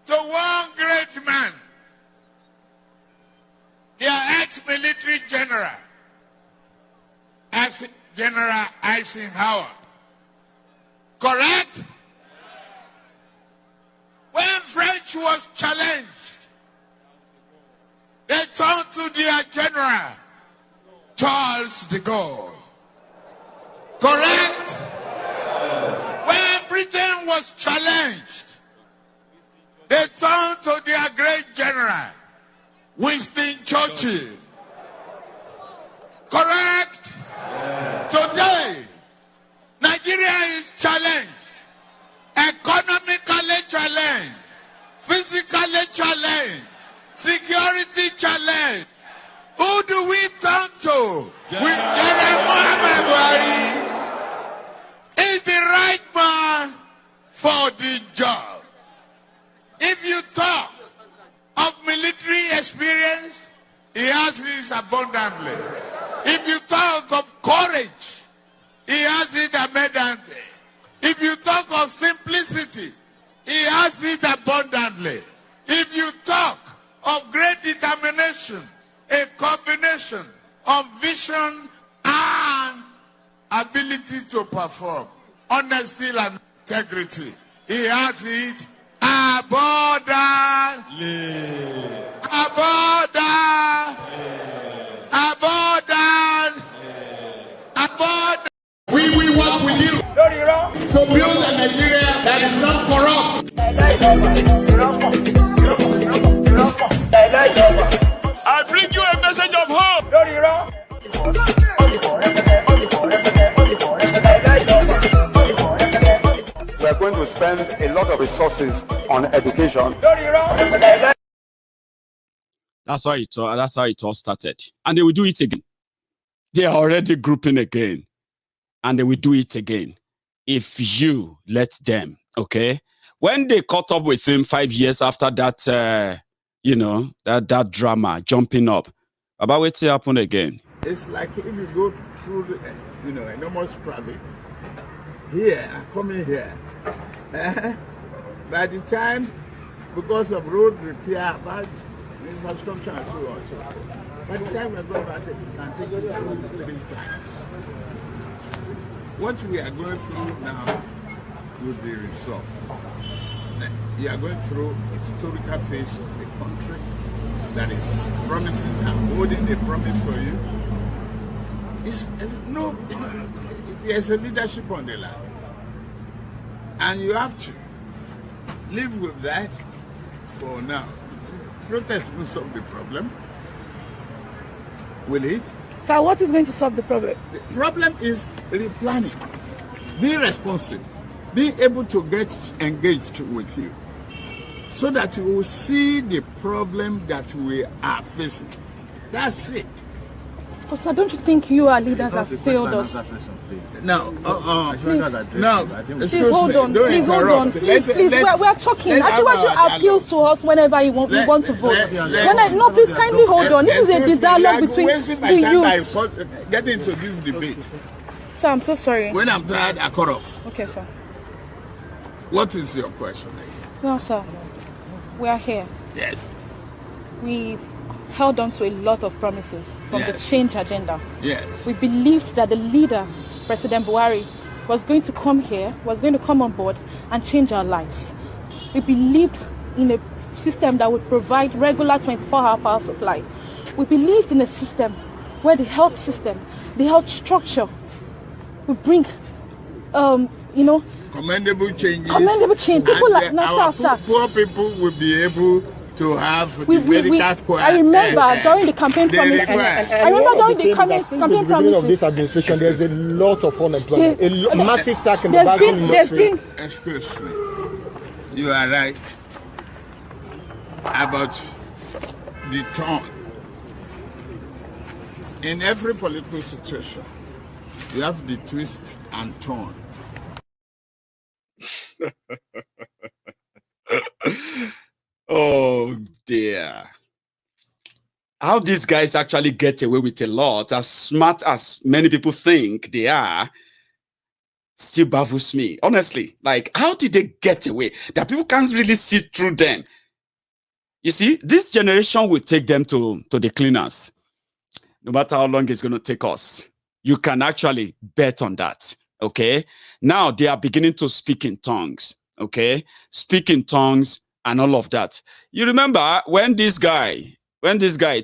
to one great man, their ex-military general, General Eisenhower. Correct? When French was challenged, they turned to their general, Charles de Gaulle. Correct? When Britain was challenged, they turned to their great general, Winston Churchill. Correct? Today, Nigeria is challenged, economically challenged, physically challenged, security challenged. Who do we turn to? Muhammad Buhari is the right man for the job. If you talk of military experience, he has this abundantly. If you talk of courage, he has it abundantly. If you talk of simplicity, he has it abundantly. If you talk of great determination, a combination of vision and ability to perform, honesty and integrity, he has it abundantly. We will work with you to build a Nigeria that is not corrupt. I bring you a message of hope. We are going to spend a lot of resources on education.
That's how it all started. And they will do it again. They are already grouping again. And they will do it again if you let them, okay? When they caught up with him 5 years after that, that drama, jumping up, about what happened again?
It's like if you go through, enormous traffic, here, coming here,
By the time, because of road repair, bad infrastructure and so on, so by the time we're going back, it can take 3 times. What we are going through now will be resolved. You are going through a historical phase of the country that is promising and holding a promise for you. There's a leadership on the line. And you have to live with that for now. Protest will solve the problem. Will it?
Sir, what is going to solve the problem?
The problem is replanning. Be responsive. Be able to get engaged with you so that you will see the problem that we are facing. That's it.
But sir, don't you think you, our leaders, have failed us?
Now,
please hold on. Please hold on. Please, we are talking. Actually, appeals to us whenever we want to vote. No, please kindly hold on. This is a dialogue between the youth.
Get into this debate.
Sir, I'm so sorry.
When I'm tired, I cut off.
Okay, sir.
What is your question?
No, sir. We are here.
Yes.
We held on to a lot of promises from the change agenda.
Yes.
We believed that the leader, President Buhari, was going to come here, was going to come on board and change our lives. We believed in a system that would provide regular 24-hour power supply. We believed in a system where the health system, the health structure would bring,
commendable changes.
Commendable change. People like
our poor people will be able to have medical
I remember during the campaign promise. I remember during the campaign promises.
Of this administration, there's a lot of unemployment, a massive sack in the banking industry.
Excuse me. You are right about the tone. In every political situation, you have the twist and turn.
Oh dear. How these guys actually get away with a lot, as smart as many people think they are, still baffles me. Honestly, like, how did they get away? That people can't really see through them. You see, this generation will take them to the cleaners. No matter how long it's going to take us. You can actually bet on that. Okay? Now they are beginning to speak in tongues. Okay? Speak in tongues and all of that. You remember when this guy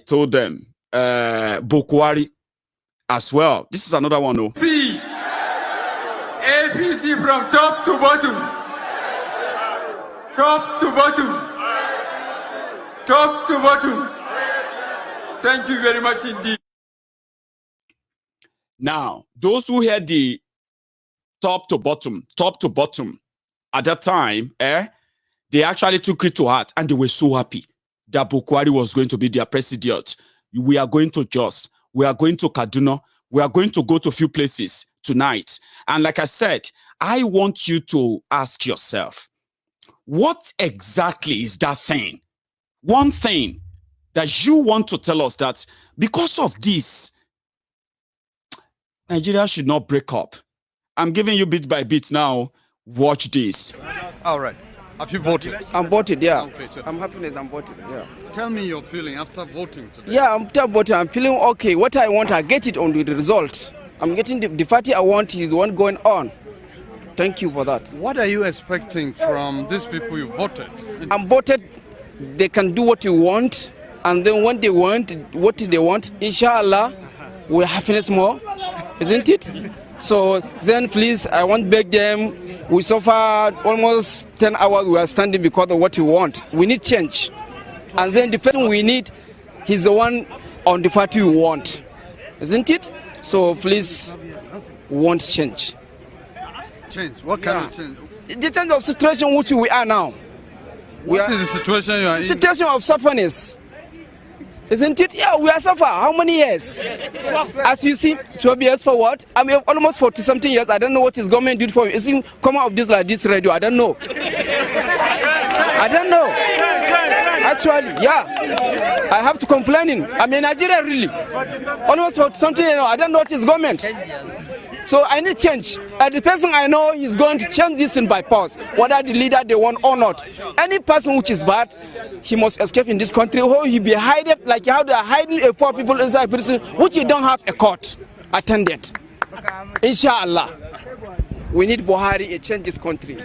told them, Bokwari as well. This is another one. Oh.
See, APC from top to bottom. Top to bottom. Top to bottom. Thank you very much indeed.
Now, those who had the top to bottom at that time, they actually took it to heart and they were so happy that Bokwari was going to be their president. We are going to Jos. We are going to Kaduna. We are going to go to a few places tonight. And like I said, I want you to ask yourself, what exactly is that thing? One thing that you want to tell us that because of this, Nigeria should not break up. I'm giving you bit by bit now. Watch this.
All right. Have you voted?
I'm voted, yeah.
Okay, sure.
I'm happy I'm voted, yeah.
Tell me your feeling after voting today.
Yeah, after voting, I'm feeling okay. What I want, I get it on the result. I'm getting the party I want is the one going on. Thank you for that.
What are you expecting from these people you voted?
I'm voted, they can do what you want, and then when they want, what they want, inshallah, we'll happiness more, isn't it? So then please, I want to beg them, we suffer almost 10 hours we are standing because of what we want. We need change. And then the person we need, he's the one on the party we want, isn't it? So please, we want change.
Change? What kind of change?
The change of situation which we are now.
What is the situation you are in?
Situation of suffering. Isn't it? Yeah, we are suffer. How many years? As you see, 12 years forward. I mean, almost 40-something years. I don't know what is government did for me. It's come out of this like this radio. I don't know. I don't know. Actually, yeah. I have to complain. I'm in Nigeria, really. Almost 40-something, I don't know what is government. So I need change. And the person I know is going to change this thing by force, whether the leader they want or not. Any person which is bad, he must escape in this country, or he be hidden like how they are hiding a poor people inside prison, which you don't have a court attendant. Inshallah, we need Buhari to change this country.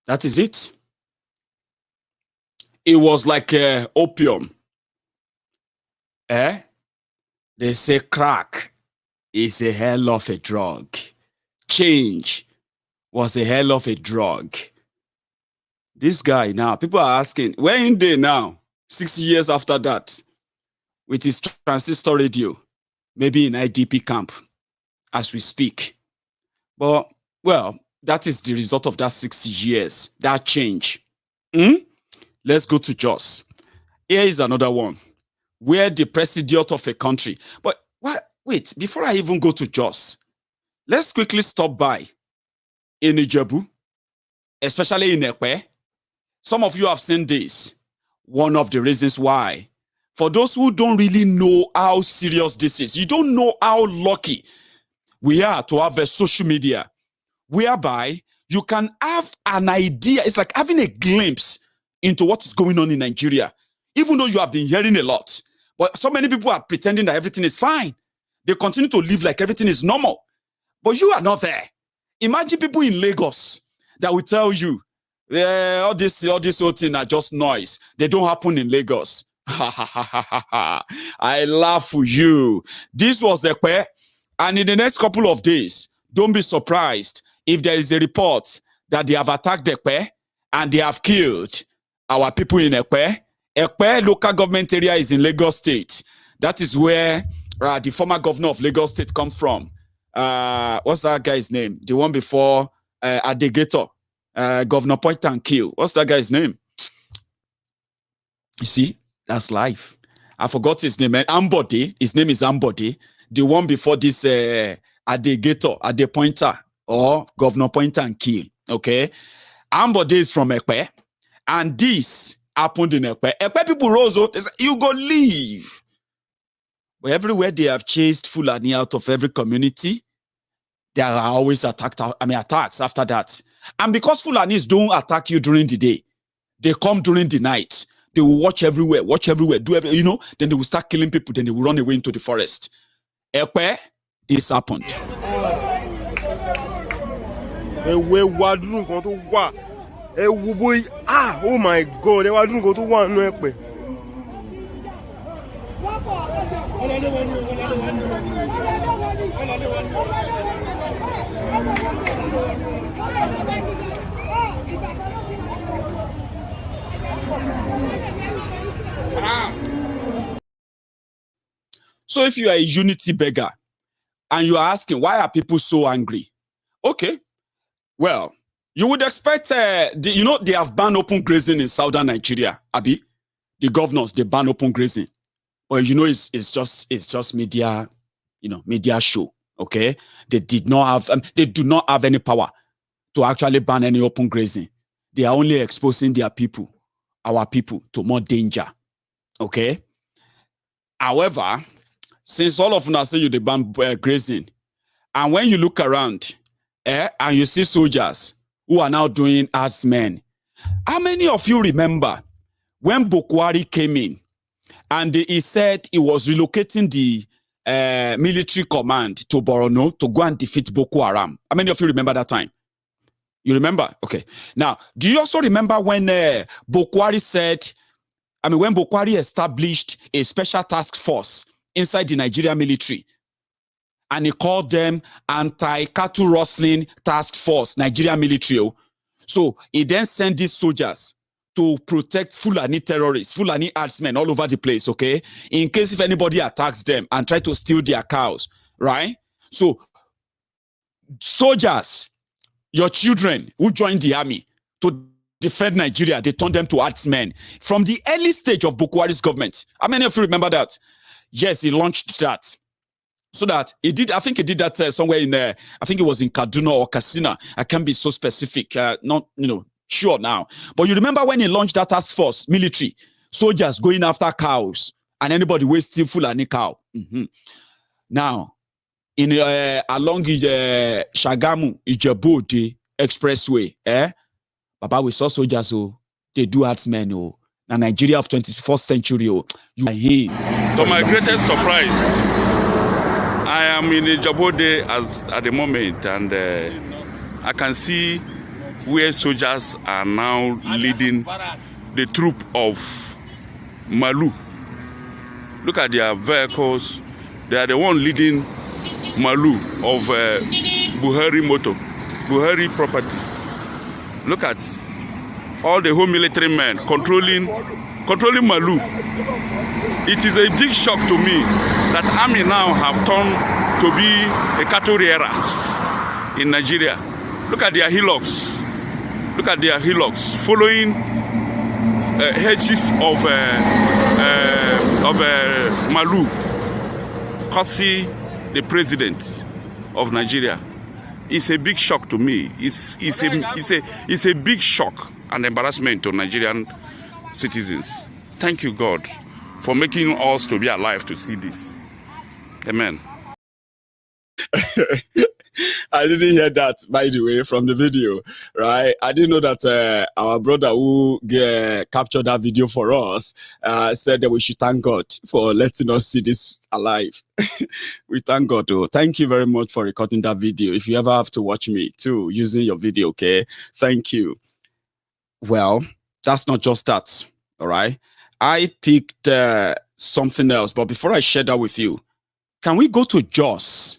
That is it. It was like opium. They say crack is a hell of a drug. Change was a hell of a drug. This guy now, people are asking, where in there now? 6 years after that, with his transistor radio, maybe in IDP camp, as we speak. But, well, that is the result of that 6 years, that change. Let's go to Jos. Here is another one, where the president of a country. But wait, before I even go to Jos, let's quickly stop by in Ijebu, especially in Ekpe. Some of you have seen this. One of the reasons why, for those who don't really know how serious this is, you don't know how lucky we are to have a social media whereby you can have an idea. It's like having a glimpse into what is going on in Nigeria, even though you have been hearing a lot. But so many people are pretending that everything is fine. They continue to live like everything is normal. But you are not there. Imagine people in Lagos that will tell you, all this whole thing are just noise. They don't happen in Lagos. I laugh for you. This was Ekpe. And in the next couple of days, don't be surprised if there is a report that they have attacked Ekpe and they have killed our people in Ekpe. Ekpe local government area is in Lagos State. That is where the former governor of Lagos State come from. What's that guy's name? The one before Adegator. Governor Point and Kill. What's that guy's name? You see, that's life. I forgot his name. Ambode. His name is Ambode. The one before this Adegator, Adepointer, or Governor Point and Kill. Okay? Ambode is from Ekpe. And this happened in Ekpe. Ekpe people rose up. They said, you go leave. But everywhere they have chased Fulani out of every community, there are always attacks after that. And because Fulanis don't attack you during the day, they come during the night. They will watch everywhere, do everything, then they will start killing people, then they will run away into the forest. Ekpe, this happened.
Oh my God, they were doing go to one no Ekpe.
So if you are a unity beggar and you are asking, why are people so angry? Okay, well, you would expect, they have banned open grazing in southern Nigeria, Abi. The governors, they ban open grazing. Well, it's just media, media show, okay? They do not have any power to actually ban any open grazing. They are only exposing their people, our people, to more danger, okay? However, since all of us say you ban grazing, and when you look around, and you see soldiers who are now doing herdsmen, how many of you remember when Bokwari came in and he said he was relocating the military command to Borno to go and defeat Boko Haram? How many of you remember that time? You remember? Okay. Now, do you also remember when Bokwari said, when Bokwari established a special task force inside the Nigerian military, and he called them Anti-Cattle Rustling Task Force, Nigerian military. So he then sent these soldiers to protect Fulani terrorists, Fulani herdsmen all over the place, okay? In case if anybody attacks them and try to steal their cows, right? So soldiers, your children who joined the army to defend Nigeria, they turned them to herdsmen from the early stage of Bukwari's government. How many of you remember that? Yes, he launched that. So that he did, I think he did that somewhere in I think it was in Kaduna or Katsina. I can't be so specific, not sure now. But you remember when he launched that task force, military, soldiers going after cows and anybody wasting Fulani cow. Now, in along the Shagamu, Ijebu expressway, Baba, we saw soldiers, they do herdsmen, Now Nigeria of 21st century, you are here.
So my greatest surprise, I am in Ijebode at the moment, and I can see where soldiers are now leading the troop of Malu. Look at their vehicles. They are the one leading Malu of Buhari Moto, Buhari property. Look at all the home military men controlling Malu. It is a big shock to me that army now have turned to be a cattle rearers in Nigeria. Look at their hillocks. Look at their hillocks following hedges of Malu. Kasi, the president of Nigeria. It's a big shock to me. It's a big shock and embarrassment to Nigerian citizens. Thank you, God, for making us to be alive to see this. Amen.
I didn't hear that, by the way, from the video, right? I didn't know that our brother who captured that video for us said that we should thank God for letting us see this alive. We thank God. Thank you very much for recording that video. If you ever have to watch me too, using your video, okay? Thank you. Well, that's not just that, all right? I picked something else, but before I share that with you, can we go to Jos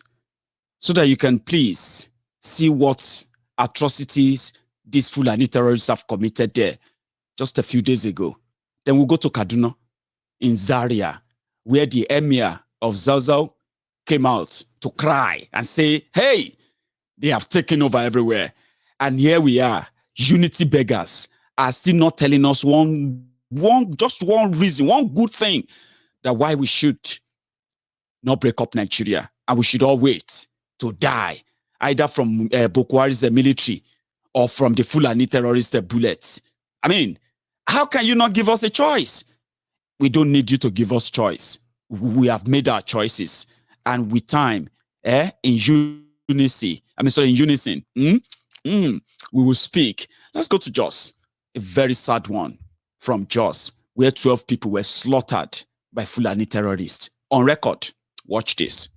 so that you can please see what atrocities these Fulani terrorists have committed there just a few days ago? Then we'll go to Kaduna in Zaria, where the Emir of Zazzau came out to cry and say, hey, they have taken over everywhere. And here we are, unity beggars are still not telling us just one reason, one good thing that why we should not break up Nigeria and we should all wait to die, either from Boko Haram's military or from the Fulani terrorist bullets. I mean, how can you not give us a choice? We don't need you to give us choice. We have made our choices. And with time, in unison, we will speak. Let's go to Jos, a very sad one from Jos, where 12 people were slaughtered by Fulani terrorists. On record, watch this.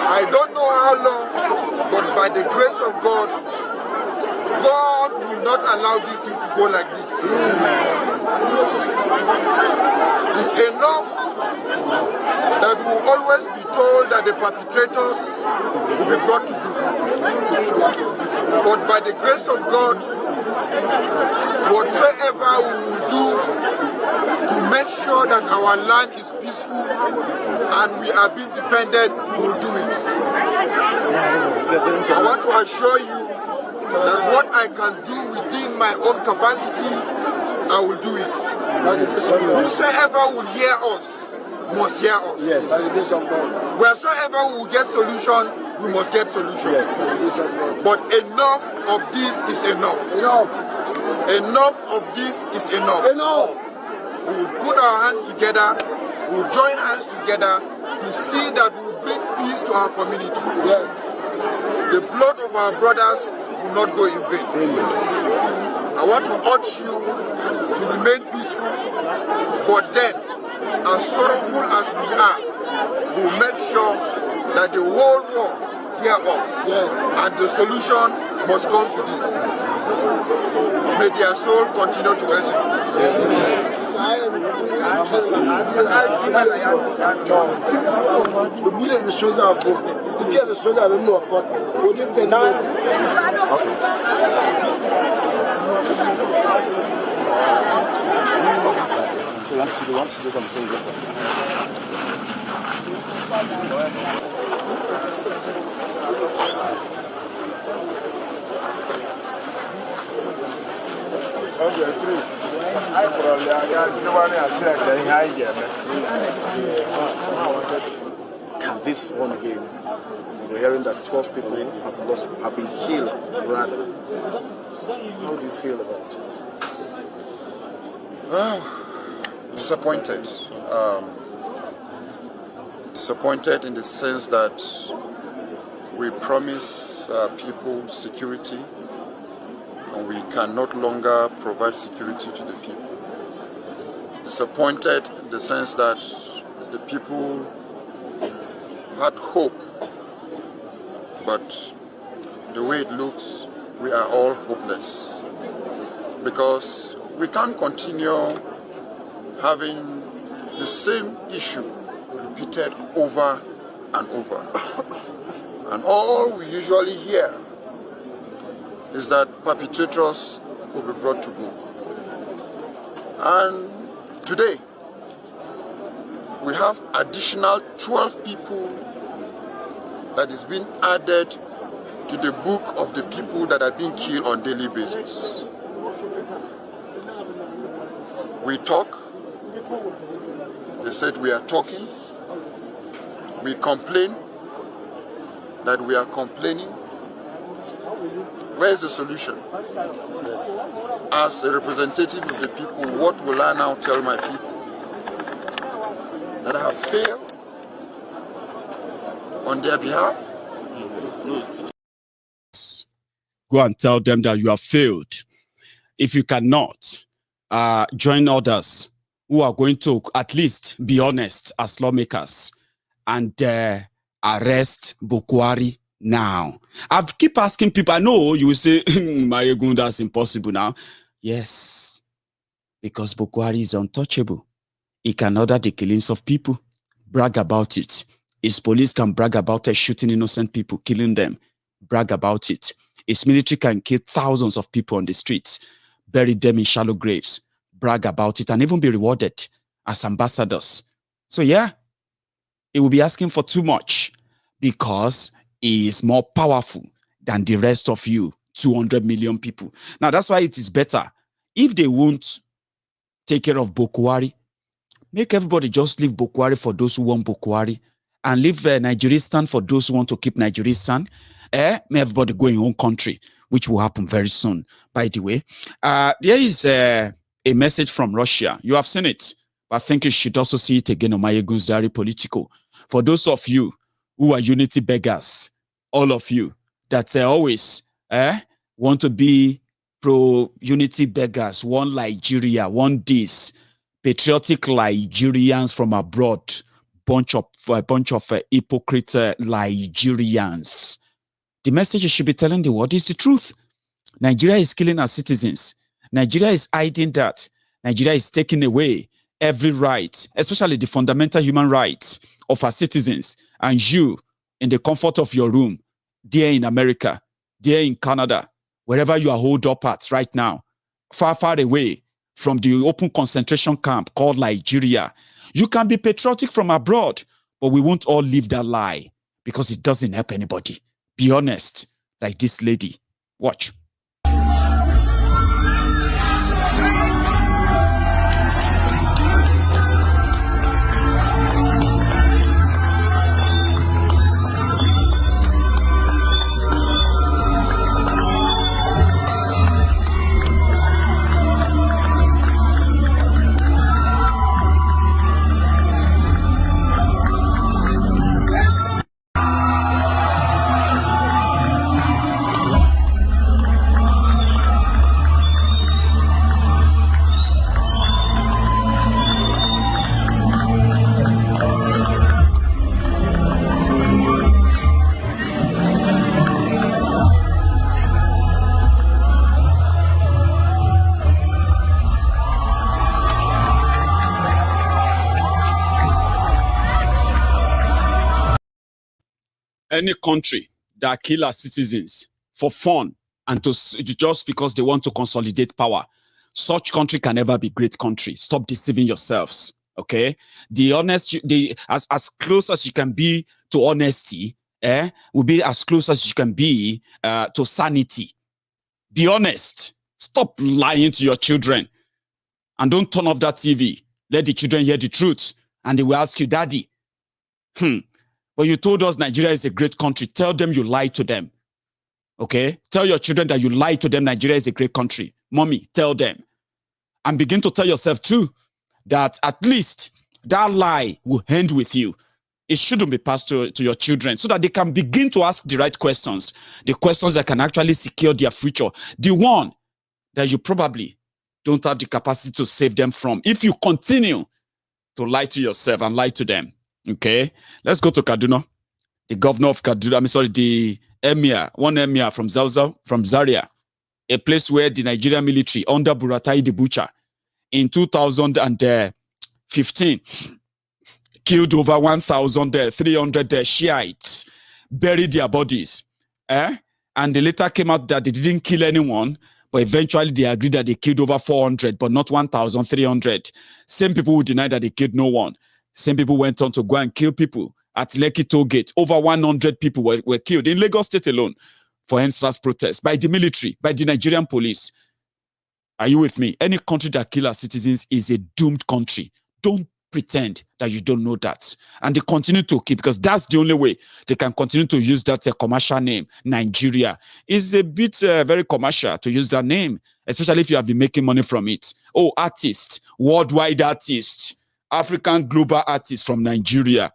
I don't know how long, but by the grace of God, God will not allow this thing to go like this. It's enough that we will always be told that the perpetrators will be brought to book. But by the grace of God, whatsoever we will do to make sure that our land is peaceful and we are being defended, we will do it. I want to assure you that what I can do within my own capacity, I will do it. Whosoever will hear us must hear us. Wheresoever we will get solution, we must get solution. But enough of this is enough. Enough of this is enough. We will put our hands together, we will join hands together to see that we will bring peace to our community. The blood of our brothers will not go in vain. I want to urge you to remain peaceful, but then, as sorrowful as we are, we will make sure that the whole world hear us, and the solution must come to this. May their soul continue to rest in
Can this one again? We're hearing that 12 people have been killed, rather. How do you feel about it?
Well, disappointed. Disappointed in the sense that we promise people security, and we can no longer provide security to the people. Disappointed in the sense that the people had hope, but the way it looks, we are all hopeless, because we can't continue having the same issue repeated over and over. And all we usually hear is that perpetrators will be brought to book. And today, we have additional 12 people that is being added to the book of the people that are being killed on a daily basis. We talk, they said we are talking, we complain that we are complaining. Where is the solution? As a representative of the people, what will I now tell my people? That I have failed on their behalf?
Go and tell them that you have failed. If you cannot, join others who are going to at least be honest as lawmakers and arrest Bokwari now. I keep asking people, I know you will say, Maiyegun, that's impossible now. Yes, because Bokwari is untouchable. He can order the killings of people, brag about it. His police can brag about it, shooting innocent people, killing them, brag about it. His military can kill thousands of people on the streets, bury them in shallow graves, brag about it, and even be rewarded as ambassadors. So yeah, he will be asking for too much because he is more powerful than the rest of you, 200 million people. Now, that's why it is better if they won't take care of Bokwari, make everybody just leave Bokwari for those who want Bokwari, and leave Nigeristan for those who want to keep Nigeristan. May everybody go in your own country, which will happen very soon, by the way. There is a message from Russia. You have seen it, but I think you should also see it again on Maiyegun's diary, Politico. For those of you who are unity beggars, all of you that always want to be pro-unity beggars, one Nigeria, one this, patriotic Nigerians from abroad, bunch of hypocrite Nigerians. The message you should be telling the world is the truth. Nigeria is killing our citizens. Nigeria is hiding that. Nigeria is taking away every right, especially the fundamental human rights of our citizens. And you, in the comfort of your room, there in America, there in Canada, wherever you are holed up at right now, far, far away from the open concentration camp called Nigeria, you can be patriotic from abroad, but we won't all live that lie because it doesn't help anybody. Be honest, like this lady. Watch. any country that kill our citizens for fun and just because they want to consolidate power, such country can never be great country. Stop deceiving yourselves. Okay, as close as you can be to honesty, will be as close as you can be to sanity. Be honest. Stop lying to your children, and don't turn off that TV. Let the children hear the truth, and they will ask you, Daddy, when you told us Nigeria is a great country, tell them you lied to them. Okay, tell your children that you lied to them. Nigeria is a great country. Mommy, tell them, and begin to tell yourself too that at least that lie will end with you. It shouldn't be passed to your children so that they can begin to ask the right questions, the questions that can actually secure their future, the one that you probably don't have the capacity to save them from if you continue to lie to yourself and lie to them. Okay, let's go to Kaduna. The governor of Kaduna, the emir, one emir from Zazzau, from Zaria, a place where the Nigerian military under Buratai the Butcher in 2015 killed over 1,300 Shiites, buried their bodies. And they later came out that they didn't kill anyone, but eventually they agreed that they killed over 400, but not 1,300. Same people who denied that they killed no one. Same people went on to go and kill people at Lekki Toll Gate. Over 100 people were killed in Lagos State alone for NSAS protests by the military, by the Nigerian police. Are you with me? Any country that kills our citizens is a doomed country. Don't pretend that you don't know that. And they continue to keep, because that's the only way they can continue to use that commercial name, Nigeria. It's a bit very commercial to use that name, especially if you have been making money from it. Oh, artist, worldwide artist, African global artist from Nigeria.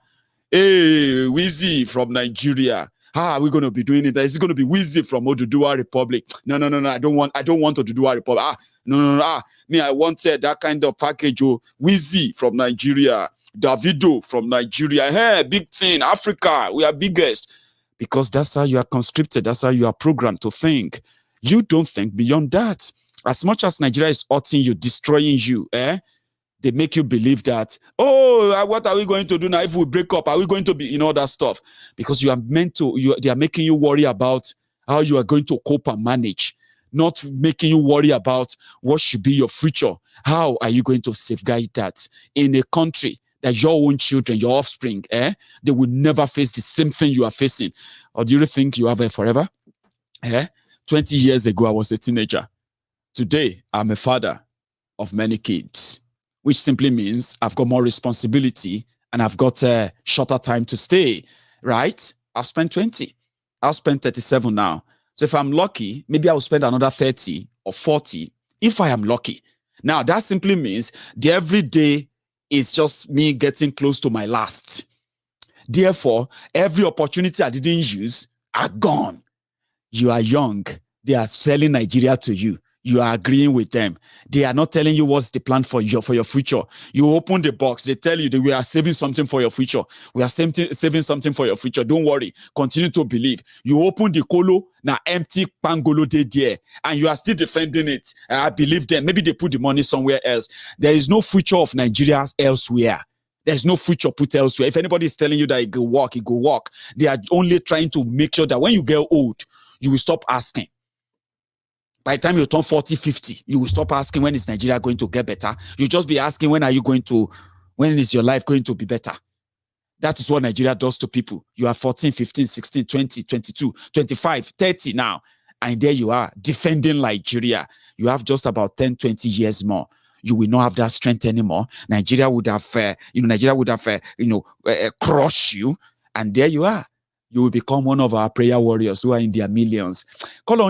Hey, Wheezy from Nigeria. How are we going to be doing it? Is it going to be Wheezy from Oduduwa Republic? No. I don't want Oduduwa Republic. No. Me, I wanted that kind of package. Oh, Wheezy from Nigeria. Davido from Nigeria. Hey, big thing. Africa, we are biggest. Because that's how you are conscripted. That's how you are programmed to think. You don't think beyond that. As much as Nigeria is hurting you, destroying you, they make you believe that, oh, what are we going to do now if we break up? Are we going to be, all that stuff? Because you are meant to, they are making you worry about how you are going to cope and manage, not making you worry about what should be your future. How are you going to safeguard that in a country that your own children, your offspring, they will never face the same thing you are facing? Or do you think you have it forever? 20 years ago, I was a teenager. Today, I'm a father of many kids, which simply means I've got more responsibility and I've got a shorter time to stay, right? I've spent 20. I'll spend 37 now. So if I'm lucky, maybe I'll spend another 30 or 40 if I am lucky. Now, that simply means the every day is just me getting close to my last. Therefore, every opportunity I didn't use are gone. You are young. They are selling Nigeria to you. You are agreeing with them. They are not telling you what's the plan for your future. You open the box. They tell you that we are saving something for your future. We are saving something for your future. Don't worry. Continue to believe. You open the kolo, now empty pangolo there, and you are still defending it. I believe them. Maybe they put the money somewhere else. There is no future of Nigeria elsewhere. There's no future put elsewhere. If anybody is telling you that it go work, it go work. They are only trying to make sure that when you get old, you will stop asking. By the time you turn 40, 50, you will stop asking when is Nigeria going to get better. You just be asking when is your life going to be better? That is what Nigeria does to people. You are 14, 15, 16, 20, 22, 25, 30 now. And there you are defending Nigeria. You have just about 10, 20 years more. You will not have that strength anymore. Nigeria would have, crushed you. And there you are. You will become one of our prayer warriors who are in their millions. All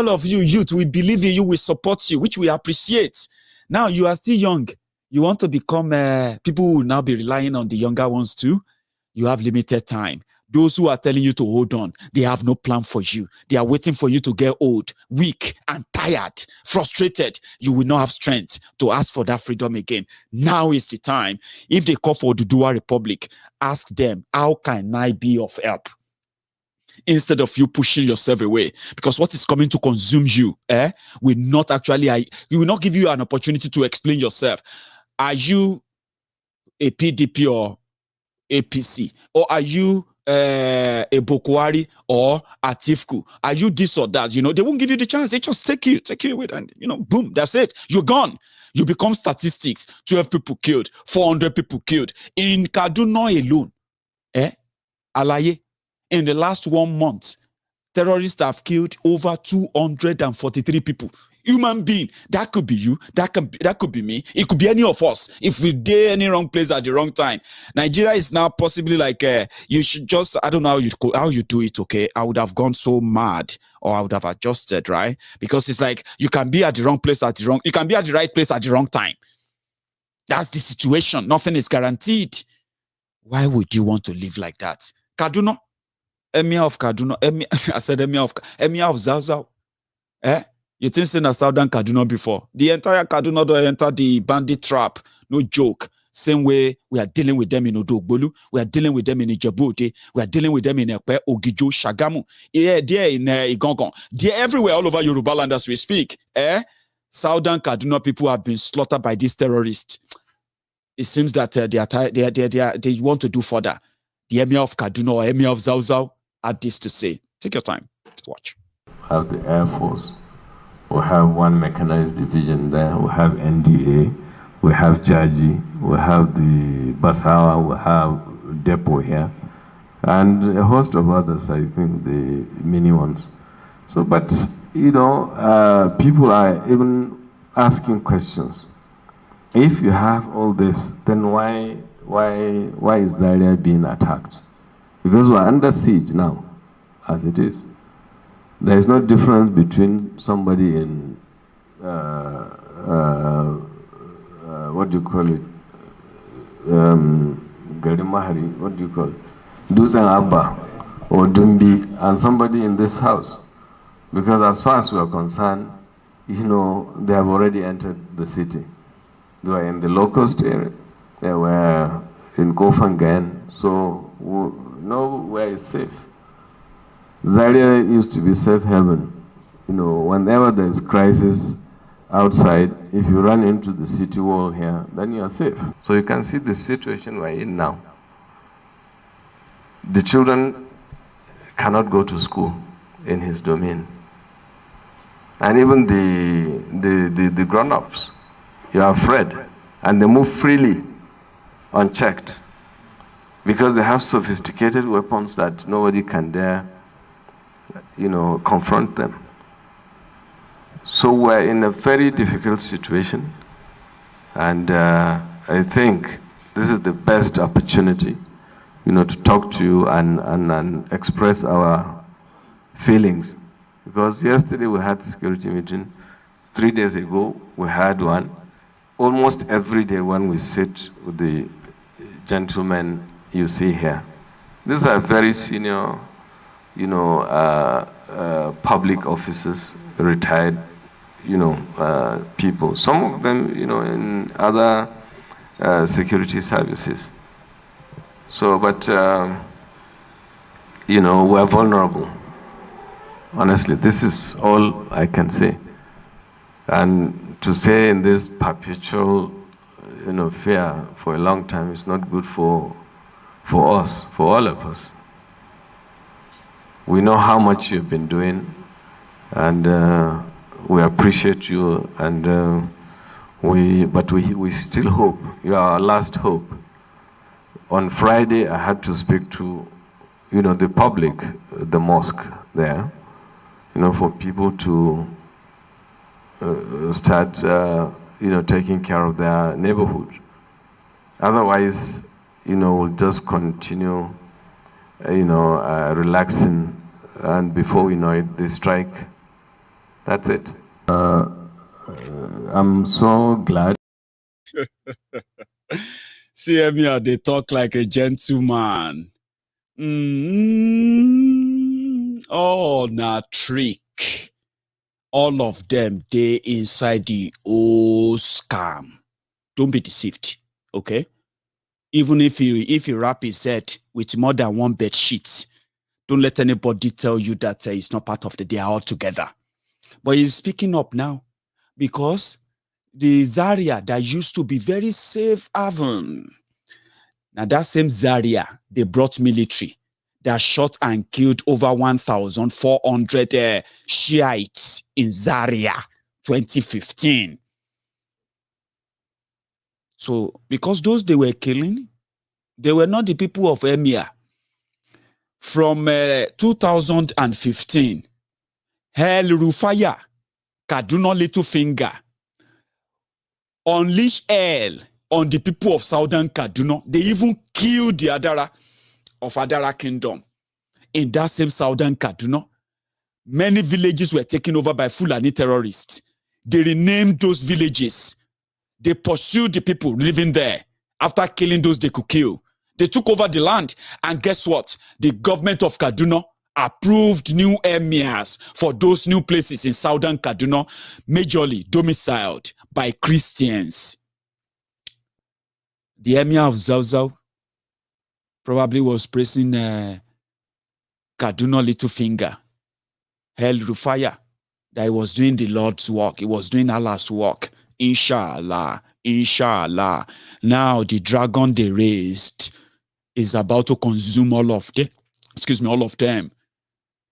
of you youth, we believe in you, we support you, which we appreciate. Now you are still young. You want to become people who will now be relying on the younger ones too. You have limited time. Those who are telling you to hold on, they have no plan for you. They are waiting for you to get old, weak, and tired, frustrated. You will not have strength to ask for that freedom again. Now is the time. If they call for the Oduduwa Republic, ask them, how can I be of help? Instead of you pushing yourself away. Because what is coming to consume you will not give you an opportunity to explain yourself. Are you a PDP or APC? Or are you a Bokwari or Atifku? Are you this or that? You know, they won't give you the chance. They just take you away, and you know, boom, that's it. You're gone. You become statistics. 12 people killed, 400 people killed in Kaduna alone. Alaye, in the last 1 month, terrorists have killed over 243 people. Human being, that could be you, that could be me, it could be any of us if we did any wrong place at the wrong time. Nigeria is now possibly like you should just, I don't know how you do it, okay? I would have gone so mad, or I would have adjusted, right? Because it's like you can be at the wrong place you can be at the right place at the wrong time. That's the situation. Nothing is guaranteed. Why would you want to live like that? Kaduna, Emir of Kaduna, I said Emir of Zazzau. You think in a Southern Kaduna before? The entire Kaduna don't enter the bandit trap. No joke. Same way we are dealing with them in Odogbolu, we are dealing with them in Ijebu-Ode, we are dealing with them in Ekpe, Ogijo, Shagamu. Yeah, they're in Igongon. They're everywhere, all over Yorubaland as we speak. Southern Kaduna people have been slaughtered by these terrorists. It seems that they want to do further. The Emir of Kaduna or Emir of Zazzau had this to say. Take your time to watch.
Have the Air Force. We have one mechanized division there. We have NDA. We have Jaji. We have the Basawa. We have Depot here. And a host of others, I think, the mini ones. So, but, you know, people are even asking questions. If you have all this, then why is Zaria being attacked? Because we're under siege now, as it is. There is no difference between somebody in, what do you call it, Garimahari, what do you call it, Dusan Abba or Dumbi, and somebody in this house. Because as far as we are concerned, you know, they have already entered the city. They were in the locust area, they were in Kofangan, so nowhere is safe. Zaria used to be safe haven. You know, whenever there is crisis outside, if you run into the city wall here, then you are safe. So you can see the situation we're in now. The children cannot go to school in his domain. And even the grown-ups, you are afraid. And they move freely, unchecked. Because they have sophisticated weapons that nobody can dare, you know, confront them. So we're in a very difficult situation, and I think this is the best opportunity, you know, to talk to you and express our feelings. Because yesterday we had security meeting, 3 days ago we had one. Almost every day when we sit with the gentlemen you see here. These are very senior, you know, public officers, retired, you know, people. Some of them, you know, in other security services. So, but, you know, we're vulnerable. Honestly, this is all I can say. And to stay in this perpetual, you know, fear for a long time is not good for us, for all of us. We know how much you've been doing, and we appreciate you, and we still hope. You are our last hope. On Friday, I had to speak to, you know, the public, the mosque there, you know, for people to start, you know, taking care of their neighborhood. Otherwise, you know, we'll just continue, you know, relaxing, and before we know it, they strike. That's it. I'm so glad.
See, Emir, they talk like a gentleman. Oh, na trick. All of them, they inside the old scam. Don't be deceived, okay? Even if you wrap his head with more than one bed sheet, don't let anybody tell you that it's not part of the day altogether. But he's speaking up now because the Zaria that used to be very safe haven, Now that same Zaria, they brought military that shot and killed over 1,400 Shiites in Zaria, 2015. So, because those they were killing, they were not the people of Emir. From 2015, El Rufaya, Kaduna Littlefinger, unleashed hell on the people of Southern Kaduna. They even killed the Adara of Adara Kingdom. In that same Southern Kaduna, many villages were taken over by Fulani terrorists. They renamed those villages. They pursued the people living there. After killing those they could kill, they took over the land. And guess what? The government of Kaduna approved new emirs for those new places in Southern Kaduna, majorly domiciled by Christians. The Emir of Zazzau probably was praising Kaduna Littlefinger, El Rufaya, that he was doing the Lord's work. He was doing Allah's work. Inshallah, inshallah. Now the dragon they raised is about to consume all of them. All of them.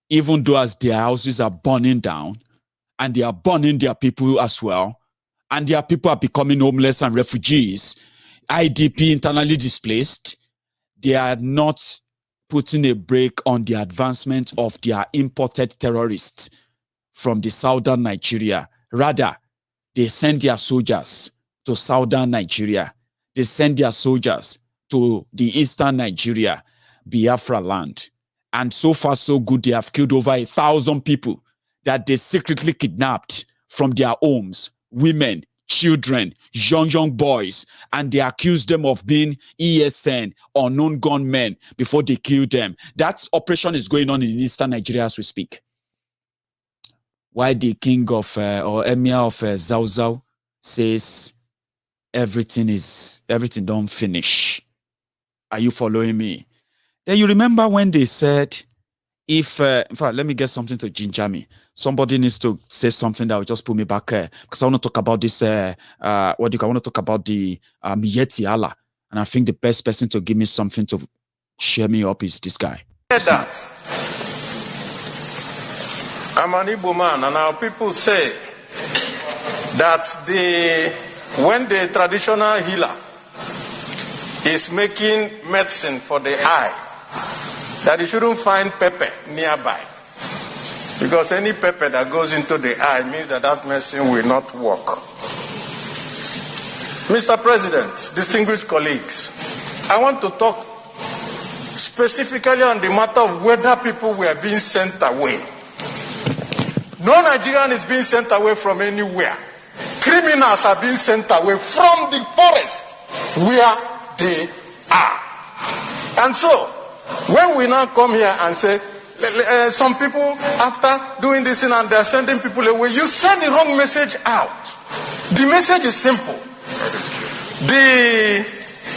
Even though as their houses are burning down, and they are burning their people as well, and their people are becoming homeless and refugees, IDP, internally displaced, they are not putting a brake on the advancement of their imported terrorists from the southern Nigeria. Rather, they send their soldiers to southern Nigeria. They send their soldiers to the eastern Nigeria, Biafra land. And so far, so good, they have killed over 1,000 people that they secretly kidnapped from their homes, women, children, young boys, and they accused them of being ESN, unknown gunmen, before they killed them. That operation is going on in eastern Nigeria as we speak. Why the king of or emir of Zazzau says everything don't finish. Are you following me? Then you remember when they said, if in fact, let me get something to ginger me. Somebody needs to say something that will just put me back because I want to talk about this. I want to talk about the Miyetti Allah, and I think the best person to give me something to cheer me up is this guy.
That I'm an Igbo man, and our people say that when the traditional healer is making medicine for the eye, that he shouldn't find pepper nearby. Because any pepper that goes into the eye means that that medicine will not work. Mr. President, distinguished colleagues, I want to talk specifically on the matter of whether people were being sent away. No Nigerian is being sent away from anywhere. Criminals are being sent away from the forest where they are. And so, when we now come here and say, some people, after doing this thing and they're sending people away, you send the wrong message out. The message is simple. The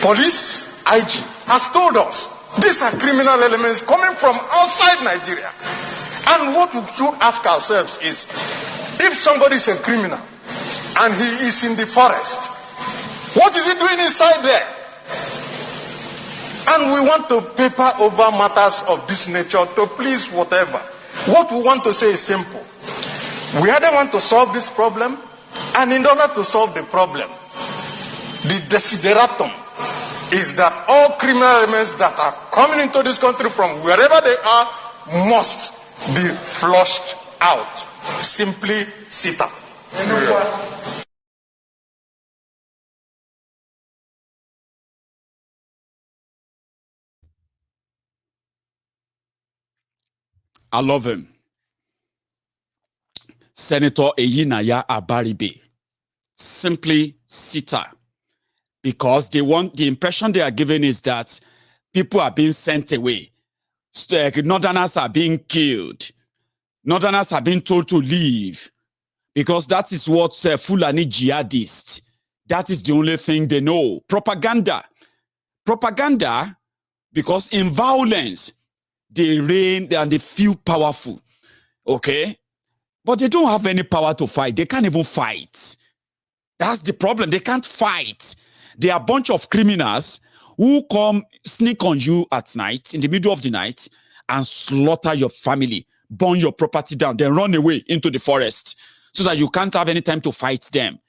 police, IG, has told us these are criminal elements coming from outside Nigeria. And what we should ask ourselves is, if somebody is a criminal and he is in the forest, what is he doing inside there? And we want to paper over matters of this nature to please whatever. What we want to say is simple. We either want to solve this problem, and in order to solve the problem, the desideratum is that all criminal elements that are coming into this country from wherever they are must be flushed out. Simply sit up.
I love him. Senator Eyinaya Abaribe. Simply sitter. Because they want, the impression they are giving is that people are being sent away. Northerners are being killed. Northerners are being told to leave. Because that is what Fulani jihadists, that is the only thing they know. Propaganda. Propaganda, because in violence, they reign and they feel powerful. Okay? But they don't have any power to fight. They can't even fight. That's the problem. They can't fight. They are a bunch of criminals who come sneak on you at night, in the middle of the night, and slaughter your family, burn your property down, then run away into the forest so that you can't have any time to fight them.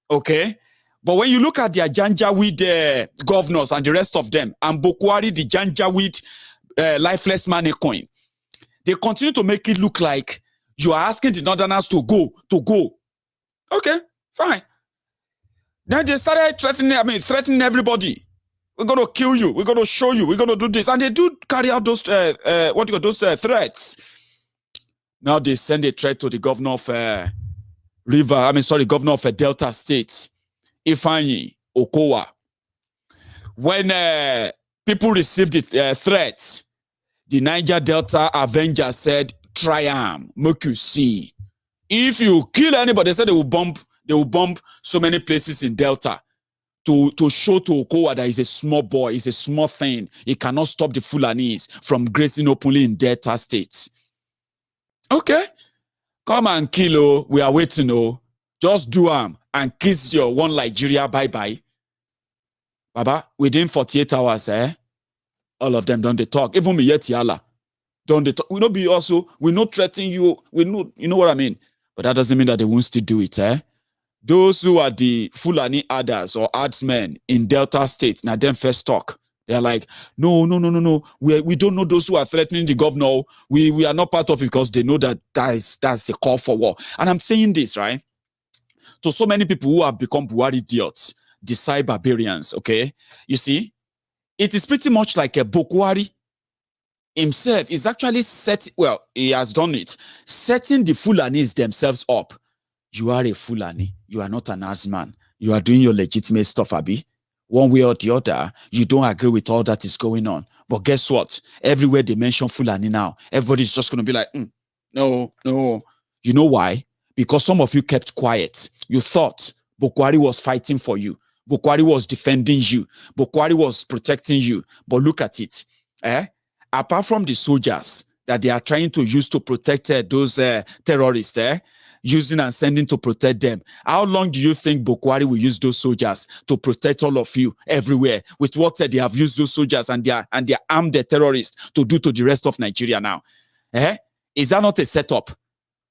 Okay? But when you look at their Janjaweed governors and the rest of them, and Bokwari, the Janjaweed lifeless money coin, they continue to make it look like you are asking the Northerners to go. Okay, fine. Then they started threatening everybody. We're going to kill you. We're going to show you. We're going to do this. And they do carry out those, threats. Now they send a threat to the governor of governor of Delta State, Ifeanyi Okowa. When people received the threat, the Niger Delta Avengers said, try make you see. If you kill anybody, they said they will bomb so many places in Delta to show to Okowa that he's a small boy, he's a small thing. He cannot stop the Fulanis from grazing openly in Delta State. Okay, come and kill, we are waiting, just do and kiss your one Nigeria bye-bye. Baba, within 48 hours, all of them don't they talk. Even me yet yala. Don't they talk. We not be also, we not threaten you, we know, you know what I mean? But that doesn't mean that they won't still do it, Those who are the Fulani adders or adsmen in Delta State, now them first talk. They're like, no. We don't know those who are threatening the governor. We are not part of it because they know that that's a call for war. And I'm saying this, right? To so many people who have become Buhari idiots, the cyber barbarians, okay? You see, it is pretty much like a Buhari himself is actually he has done it, setting the Fulanis themselves up. You are a Fulani. You are not an Azman. You are doing your legitimate stuff, Abi. One way or the other, you don't agree with all that is going on. But guess what? Everywhere they mention Fulani now, everybody's just going to be like, no. You know why? Because some of you kept quiet. You thought Buhari was fighting for you. Buhari was defending you. Buhari was protecting you. But look at it. Apart from the soldiers that they are trying to use to protect those terrorists, using and sending to protect them. How long do you think Buhari will use those soldiers to protect all of you everywhere with what they have used those soldiers and they armed the terrorists to do to the rest of Nigeria now? Is that not a setup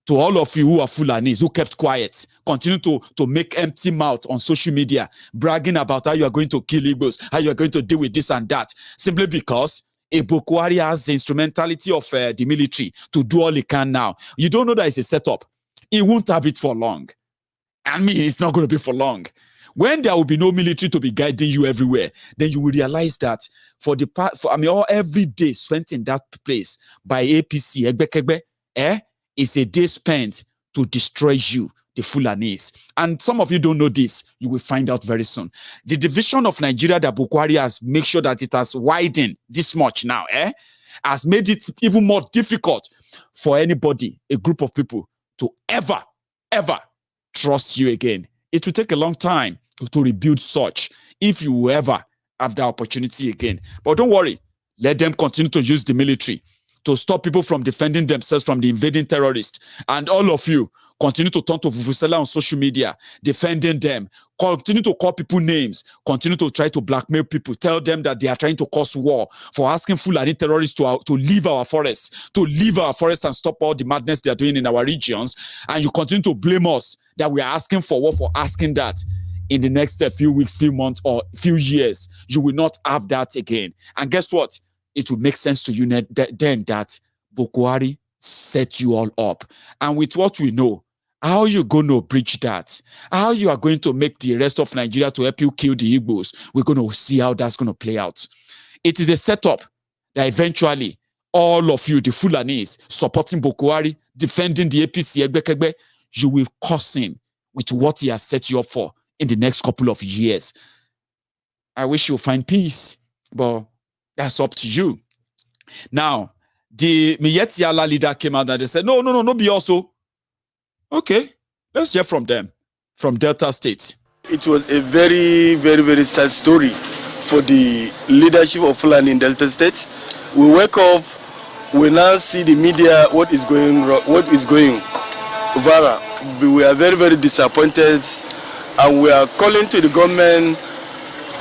to all of you who are Fulanis, who kept quiet, continue to make empty mouth on social media, bragging about how you are going to kill Igbos, how you are going to deal with this and that, simply because a Buhari has the instrumentality of the military to do all he can now? You don't know that it's a setup. He won't have it for long. I mean, it's not going to be for long. When there will be no military to be guiding you everywhere, then you will realize that every day spent in that place by APC, is a day spent to destroy you, the Fulanis. And some of you don't know this. You will find out very soon. The division of Nigeria that Buhari has made sure that it has widened this much now, has made it even more difficult for anybody, a group of people, to ever trust you again. It will take a long time to rebuild such if you ever have the opportunity again. But don't worry, let them continue to use the military to stop people from defending themselves from the invading terrorists. And all of you continue to turn to Vuvuzela on social media, defending them. Continue to call people names. Continue to try to blackmail people. Tell them that they are trying to cause war for asking Fulani terrorists to leave our forests, and stop all the madness they are doing in our regions. And you continue to blame us that we are asking for war for asking that. In the next few weeks, few months, or few years, you will not have that again. And guess what? It will make sense to you then that Buhari set you all up. And with what we know, how you going to bridge that? How you are going to make the rest of Nigeria to help you kill the Igbos? We're going to see how that's going to play out. It is a setup that eventually all of you, the Fulanis, supporting Buhari, defending the APC, you will curse him with what he has set you up for in the next couple of years. I wish you'll find peace, but that's up to you. Now, the Miyetiala leader came out and they said, no, be also. Okay, let's hear from them, from Delta State.
It was a very, very, very sad story for the leadership of Fulani in Delta State. We wake up, we now see the media, what is going viral. We are very, very disappointed, and we are calling to the government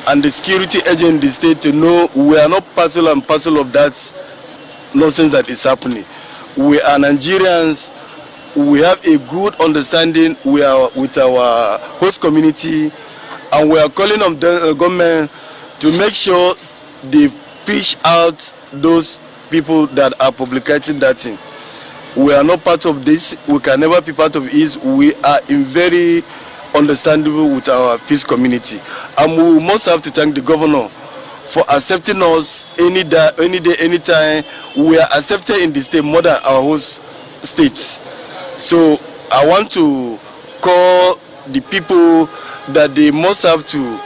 and the security agent in the state to know we are not parcel and parcel of that nonsense that is happening. We are Nigerians. We have a good understanding with our host community, and we are calling on the government to make sure they fish out those people that are publicating that thing. We are not part of this. We can never be part of it. We are in very understandable with our peace community, and we must have to thank the governor for accepting us any day, anytime. We are accepted in the state more than our host states. So I want to call the people that they must have to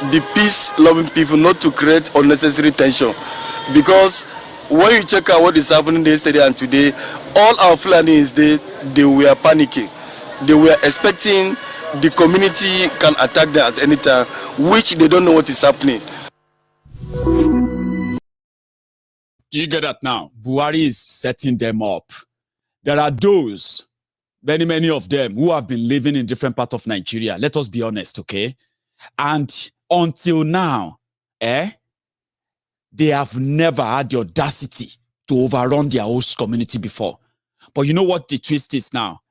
be peace-loving people, not to create unnecessary tension. Because when you check out what is happening yesterday and today, all our Fulanis, they were panicking. They were expecting the community can attack them at any time, which they don't know what is happening.
Do you get that now? Buhari is setting them up. There are those, many of them, who have been living in different parts of Nigeria. Let us be honest, okay? And until now, they have never had the audacity to overrun their host community before. But you know what the twist is now?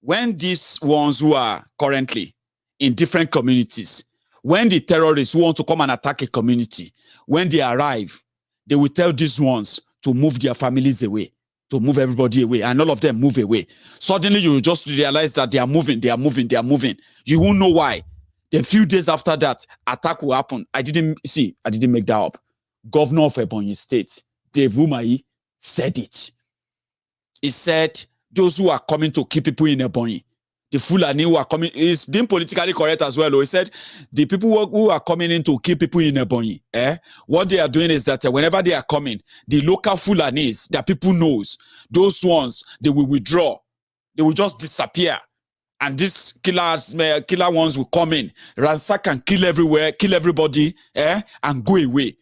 When these ones who are currently in different communities, when the terrorists who want to come and attack a community, when they arrive, they will tell these ones to move their families away, to move everybody away, and all of them move away. Suddenly you just realize that they are moving. You won't know why. Then a few days after that, attack will happen. I didn't make that up. Governor of Ebonyi State, Dave Umahi, said it. He said, those who are coming to kill people in Ebonyi, the Fulani who are coming, is being politically correct as well. He said, the people who are coming in to kill people in Ebonyi, what they are doing is that whenever they are coming, the local Fulanis that people knows, those ones, they will withdraw. They will just disappear. And these killer ones will come in, ransack and kill everywhere, kill everybody, and go away.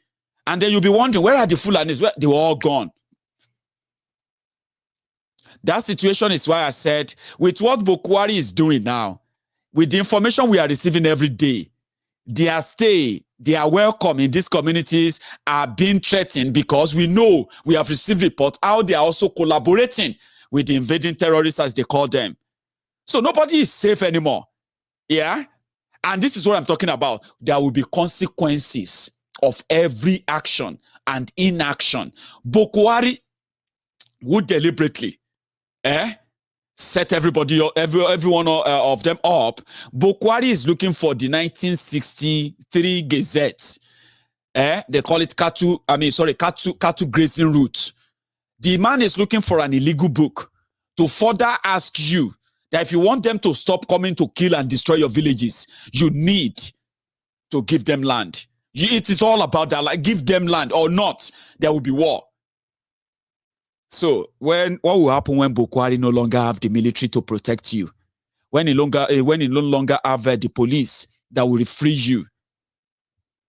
And then you'll be wondering, where are the Fulanis? They were all gone. That situation is why I said, with what Bokwari is doing now, with the information we are receiving every day, their stay, their welcome in these communities are being threatened, because we know, we have received reports how they are also collaborating with the invading terrorists, as they call them. So nobody is safe anymore. Yeah? And this is what I'm talking about. There will be consequences of every action and inaction. Bokwari would deliberately set everybody, every one of them up. Bokwari is looking for the 1963 Gazette. They call it cattle grazing route. The man is looking for an illegal book to further ask you that if you want them to stop coming to kill and destroy your villages, you need to give them land. It is all about that. Like, give them land or not, there will be war. So what will happen when Bokwari no longer have the military to protect you? When he no longer have the police that will free you?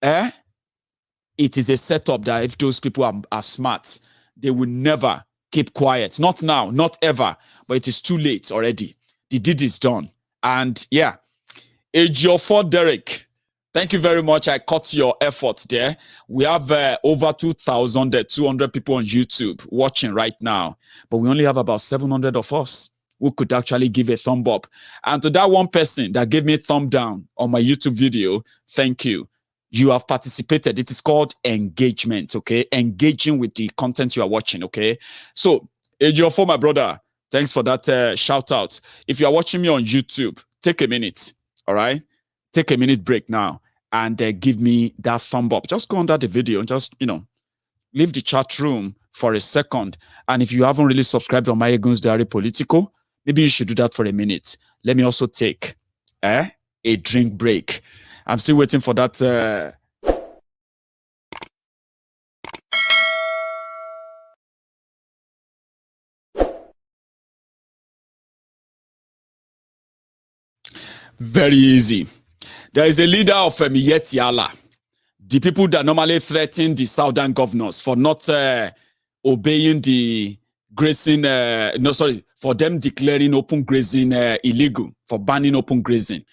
It is a setup that if those people are smart, they will never keep quiet. Not now, not ever. But it is too late already. The deed is done. And yeah, Ejiofor Derek, thank you very much. I caught your effort there. We have over 2,200 people on YouTube watching right now, but we only have about 700 of us who could actually give a thumb up. And to that one person that gave me a thumb down on my YouTube video, thank you. You have participated. It is called engagement, okay? Engaging with the content you are watching, okay? So, Ejiofor, my brother, thanks for that shout out. If you are watching me on YouTube, take a minute, all right? Take a minute break now and give me that thumb up. Just go under the video and just, leave the chat room for a second. And if you haven't really subscribed on Maiyegun's Diary Politico, maybe you should do that for a minute. Let me also take a drink break. I'm still waiting for that. Very easy. There is a leader of Yetiala, the people that normally threaten the southern governors for not obeying the grazing, for them declaring open grazing illegal, for banning open grazing.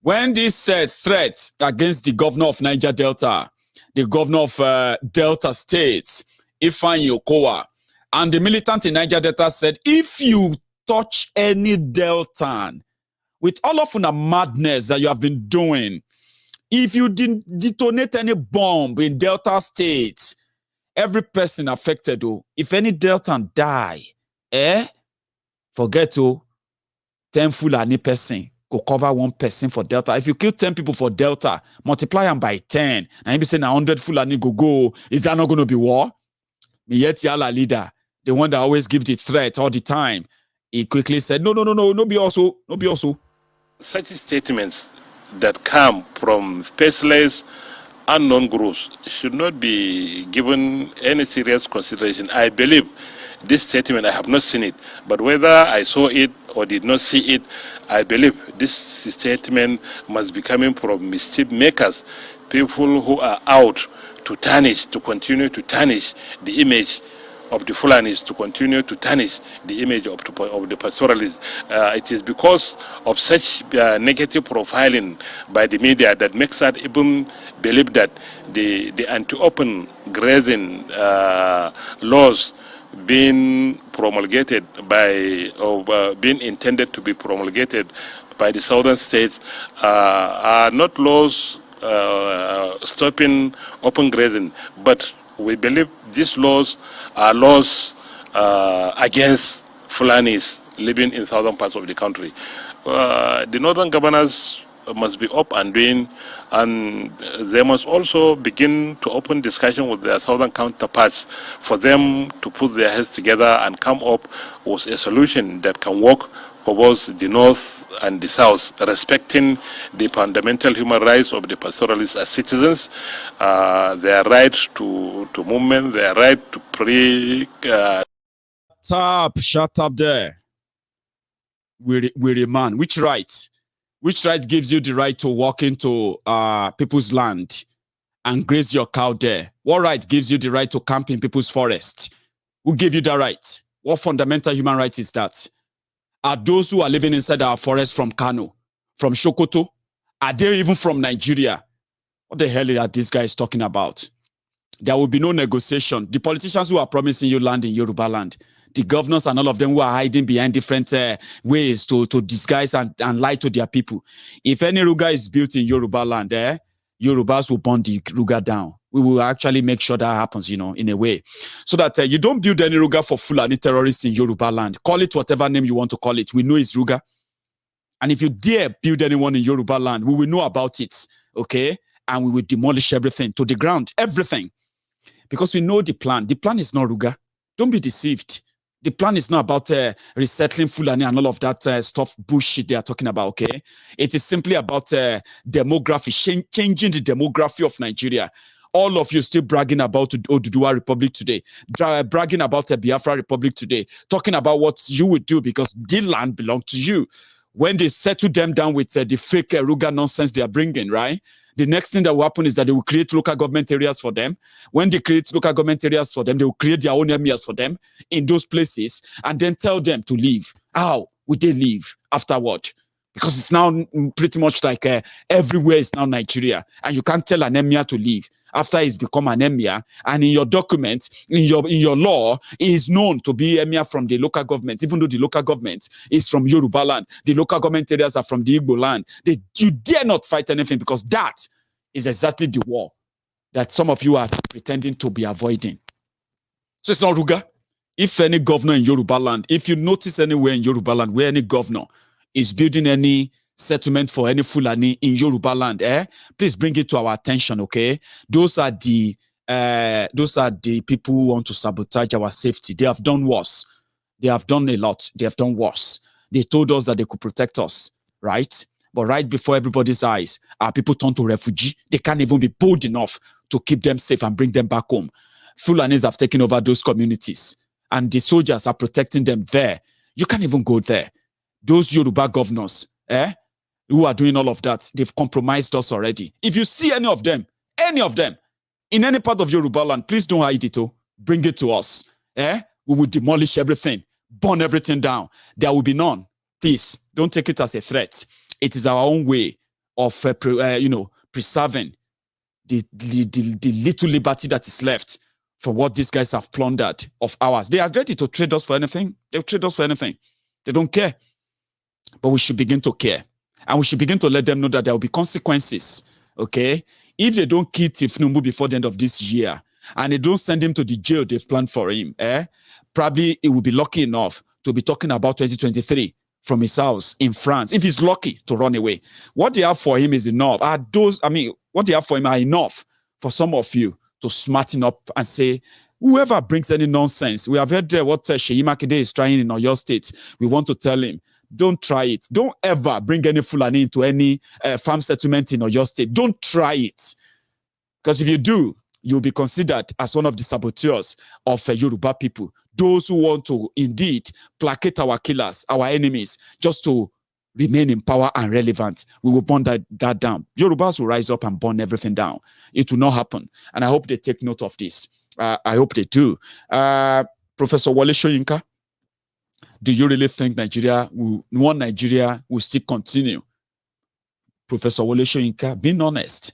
when this threat against the governor of Niger Delta, the governor of Delta State, Ifeanyi Okowa, and the militant in Niger Delta said, if you touch any Deltan, with all of the madness that you have been doing, if you didn't detonate any bomb in Delta State, every person affected, if any Deltan die, forget 10 Fulani person go cover 1 person for Delta. If you kill 10 people for Delta, multiply them by 10, and you be saying 100 Fulani go, is that not going to be war? Miyetiala leader, the one that always gives the threat all the time, he quickly said, no, be also.
Such statements that come from faceless, unknown groups should not be given any serious consideration. I believe this statement, I have not seen it, but whether I saw it or did not see it, I believe this statement must be coming from mischief makers, people who are out to continue to tarnish the image of the Fulanis, to continue to tarnish the image of the pastoralists. It is because of such negative profiling by the media that makes us even believe that the anti-open grazing laws being promulgated by, or being intended to be promulgated by the southern states are not laws stopping open grazing, but we believe these laws are laws against Fulanis living in southern parts of the country. The northern governors must be up and doing, and they must also begin to open discussion with their southern counterparts for them to put their heads together and come up with a solution that can work for both the north and the south, respecting the fundamental human rights of the pastoralists as citizens, their right to movement, their right to pray.
Shut up there. Weary man. Which right? Which right gives you the right to walk into people's land and graze your cow there? What right gives you the right to camp in people's forest? Who gave you that right? What fundamental human right is that? Are those who are living inside our forest from Kano, from Sokoto? Are they even from Nigeria? What the hell are these guys talking about? There will be no negotiation. The politicians who are promising you land in Yorubaland, the governors and all of them who are hiding behind different ways to disguise and lie to their people. If any Ruga is built in Yorubaland, Yorubas will burn the Ruga down. We will actually make sure that happens, in a way. So that you don't build any Ruga for Fulani terrorists in Yorubaland. Call it whatever name you want to call it. We know it's Ruga. And if you dare build anyone in Yorubaland, we will know about it, okay? And we will demolish everything to the ground, everything. Because we know the plan. The plan is not Ruga. Don't be deceived. The plan is not about resettling Fulani and all of that stuff bullshit they are talking about, okay? It is simply about demography, changing the demography of Nigeria. All of you still bragging about Oduduwa Republic today, bragging about the Biafra Republic today, talking about what you would do because the land belongs to you. When they settle them down with the fake Ruga nonsense they are bringing, right? The next thing that will happen is that they will create local government areas for them. When they create local government areas for them, they will create their own emirs for them in those places and then tell them to leave. How would they leave afterward? Because it's now pretty much like everywhere is now Nigeria, and you can't tell an emir to leave after he's become an emir. And in your document, in your law, he is known to be emir from the local government, even though the local government is from Yorubaland. The local government areas are from the Igbo land. You dare not fight anything because that is exactly the war that some of you are pretending to be avoiding. So it's not Ruga. If any governor in Yorubaland, if you notice anywhere in Yorubaland where any governor is building any settlement for any Fulani in Yorubaland, please bring it to our attention, okay? Those are the people who want to sabotage our safety. They have done worse. They have done a lot. They have done worse. They told us that they could protect us, right? But right before everybody's eyes, our people turn to refugee. They can't even be bold enough to keep them safe and bring them back home. Fulanis have taken over those communities, and the soldiers are protecting them there. You can't even go there. Those Yoruba governors, who are doing all of that, they've compromised us already. If you see any of them, in any part of Yorubaland, please don't hide it. Bring it to us. We will demolish everything, burn everything down. There will be none. Please, don't take it as a threat. It is our own way of preserving the little liberty that is left from what these guys have plundered of ours. They are ready to trade us for anything. They'll trade us for anything. They don't care. But we should begin to care. And we should begin to let them know that there will be consequences. Okay? If they don't kill Tifnumbu before the end of this year, and they don't send him to the jail they've planned for him, probably he will be lucky enough to be talking about 2023 from his house in France, if he's lucky to run away. What they have for him is enough. What they have for him are enough for some of you to smarten up and say, whoever brings any nonsense, we have heard what Seyi Makinde is trying in Oyo State. We want to tell him, don't try it. Don't ever bring any Fulani into any farm settlement in Oyo State. Don't try it. Because if you do, you'll be considered as one of the saboteurs of Yoruba people. Those who want to indeed placate our killers, our enemies, just to remain in power and relevant. We will burn that down. Yorubas will rise up and burn everything down. It will not happen. And I hope they take note of this. I hope they do. Professor Wole Soyinka, do you really think Nigeria will still continue? Professor Wole Soyinka, being honest,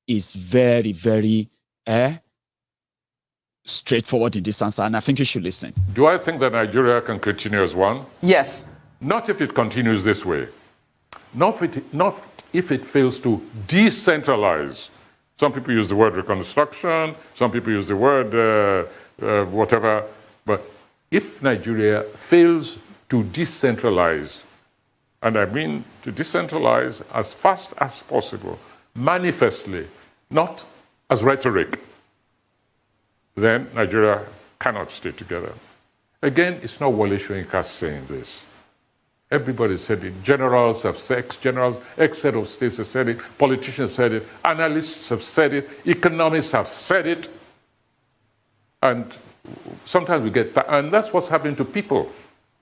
is very, very straightforward in this answer, and I think you should listen.
Do I think that Nigeria can continue as one?
Yes.
Not if it continues this way. Not if it fails to decentralize. Some people use the word reconstruction, some people use the word whatever, but if Nigeria fails to decentralize, and I mean to decentralize as fast as possible, manifestly, not as rhetoric, then Nigeria cannot stay together. Again, it's not Wole Soyinka saying this. Everybody said it. Generals have said it. Generals, ex-head of states have said it. Politicians have said it. Analysts have said it. Economists have said it. And sometimes we get that. And that's what's happening to people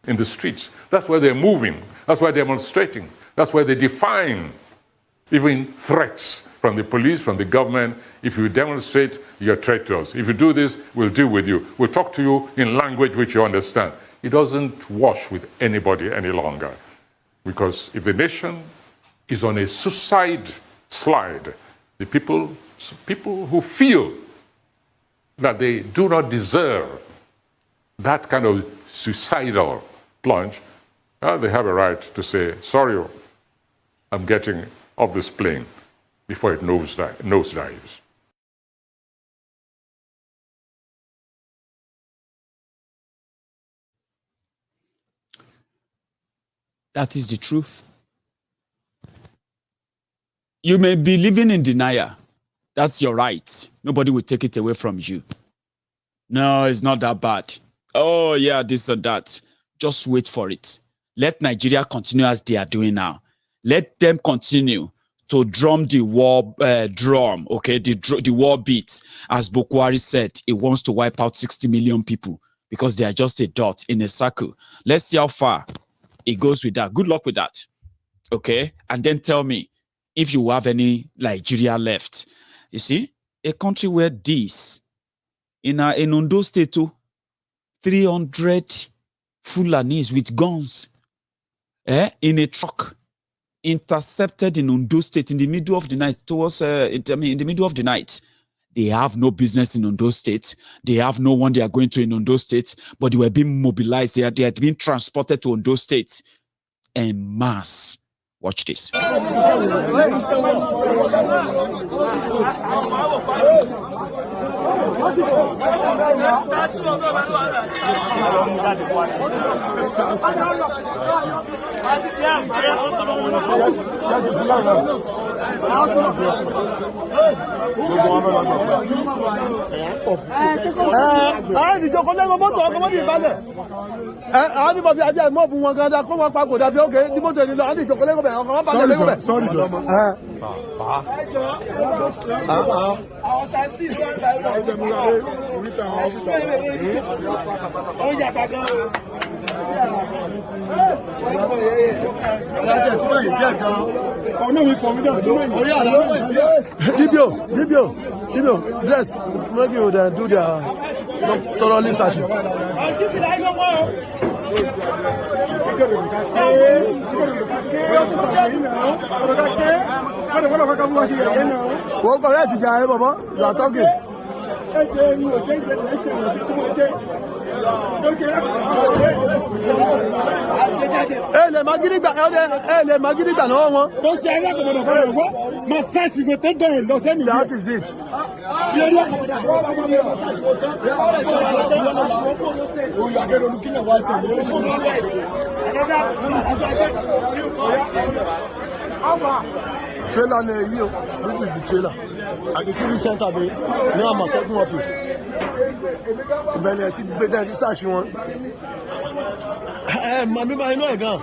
in the streets. That's where they're moving. That's why they're demonstrating. That's why they're defying even threats from the police, from the government. If you demonstrate, you're a threat to us. If you do this, we'll deal with you. We'll talk to you in language which you understand. It doesn't wash with anybody any longer. Because if the nation is on a suicide slide, the people who feel that they do not deserve that kind of suicidal plunge, they have a right to say, sorry, I'm getting off this plane before it nosedives.
That is the truth. You may be living in denial. That's your right. Nobody will take it away from you. No, it's not that bad. Oh, yeah, this or that. Just wait for it. Let Nigeria continue as they are doing now. Let them continue to drum the war drum, okay, the war beat. As Bokwari said, it wants to wipe out 60 million people because they are just a dot in a circle. Let's see how far it goes with that. Good luck with that. Okay? And then tell me if you have any Nigeria left. You see, a country where this, in Ondo State, 300 Fulanis with guns in a truck intercepted in Ondo State in the middle of the night, in the middle of the night. They have no business in Ondo State. They have no one they are going to in Ondo State, but they were being mobilized. They had been transported to Ondo State en masse. Watch this.
Libyo, dress, make you do their thorough research. Wọ́n correct ìjà ẹ bọ̀bọ̀, you are talking. Lè magidi gbà lọ́wọ́ wọn. That is it. Trailer near you. This is the trailer. At the civil center, near my technical office. The Benet, better research one. Mammy, I know again.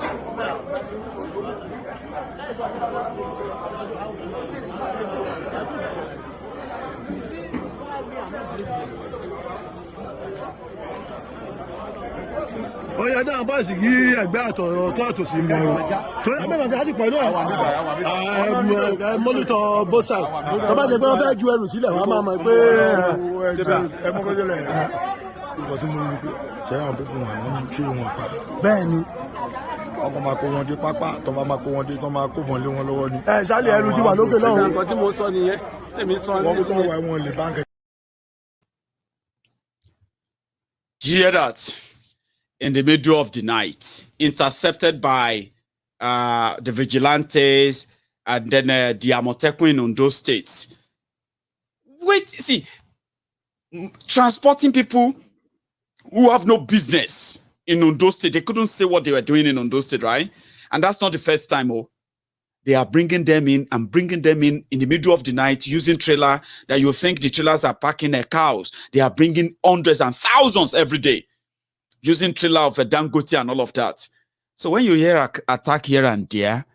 Oh, yeah, that was a year back or to see me. I monitor both sides. About the brother, you are receiving a mamma. Benny. Ọkọ̀ máa kó wọn dé pápá tó bá máa kó wọn dé tó máa kó wọn lé wọn lọ́wọ́ ni. Ẹ ṣáàlì ẹrù ti wà lókè lọ́hùn. Nǹkan tí mo sọ nìyẹn. Èmi sọ ní. Wọ́n kó tó wà wọn lè báńkì.
Do you hear that? In the middle of the night, intercepted by the vigilantes and then the Amotekun in Ondo State. Wait, see, transporting people who have no business in Ondo State. They couldn't say what they were doing in Ondo State, right? And that's not the first time. Oh, they are bringing them in and bringing them in the middle of the night using trailer that you think the trailers are packing their cows. They are bringing hundreds and thousands every day using trailer of a Dangote and all of that. So when you hear an attack here and there,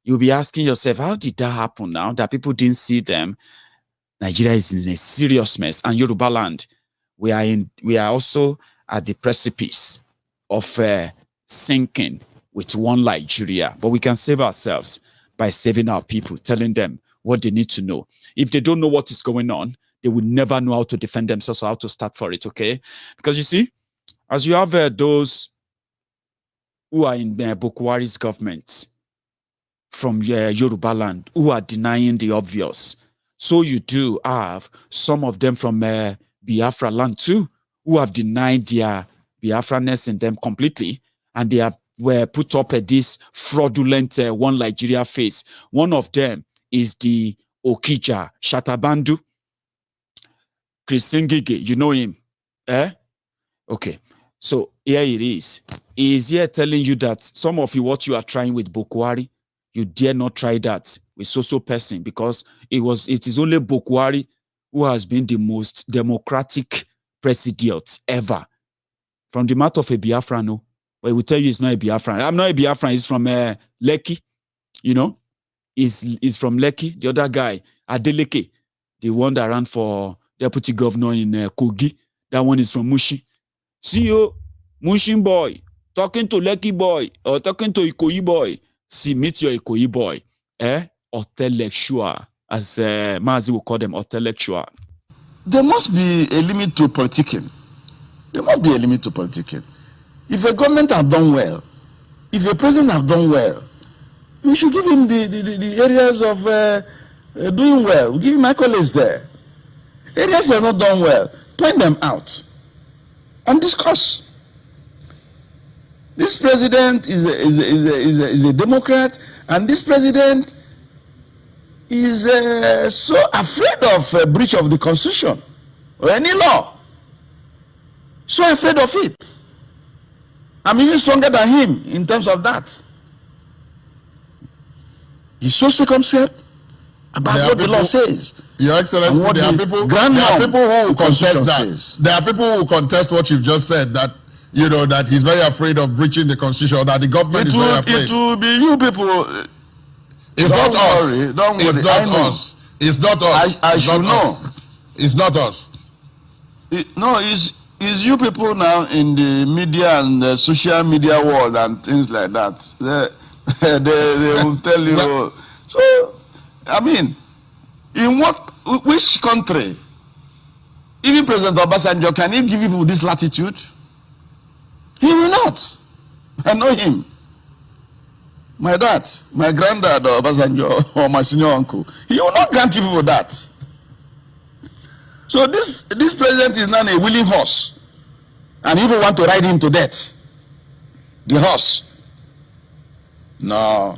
you'll be asking yourself, how did that happen now that people didn't see them? Nigeria is in a serious mess, and Yorubaland, we are also at the precipice of sinking with one Nigeria. But we can save ourselves by saving our people, telling them what they need to know. If they don't know what is going on, they will never know how to defend themselves or how to start for it, okay? Because you see, as you have those who are in Bukwari's government from Yorubaland who are denying the obvious, so you do have some of them from Biafra land too, who have denied their Biafraness in them completely, and they have were put up at this fraudulent one Nigeria face. One of them is the Okija Shatabandu Krisingige. You know him, eh? Okay, so here it is. He is here telling you that some of you, what you are trying with Bokwari, you dare not try that with so person, because it is only Bokwari who has been the most democratic president ever. From the mouth of a Biafran, no, but he will tell you it's not a Biafran. I'm not a Biafran. He's from Lekki, you know. He's from Lekki. The other guy, Adeleke, the one that ran for deputy governor in Kogi, that one is from Mushi. See you, Mushin boy, talking to Lekki boy or talking to Ikoyi boy. See, meet your Ikoyi boy, intellectual, as Mazi will call them, intellectual.
There must be a limit to politicking. There must be a limit to politicking. If a government have done well, if a president have done well, we should give him the areas of doing well. We give him accolades there. Areas that have not done well, point them out and discuss. This president is a Democrat, and this president is so afraid of a breach of the Constitution or any law. So afraid of it. I'm even stronger than him in terms of that. He's so circumspect about what the law says.
Your Excellency, there are people who contest that. There are people who contest what you've just said, that you know that he's very afraid of breaching the Constitution, that the government is very afraid.
It will be you people.
It's not us.
Don't worry.
It's not us. It's not us.
I should know.
It's not us.
It's you people now in the media and the social media world and things like that. They will tell you. So, I mean, in which country, even President Obasanjo, can he give people this latitude? He will not. I know him.
my dad, my granddad, or Obasanjo, or my senior uncle. He will not grant people that. So this president is now a willing horse, and people want to ride him to death. The horse. No.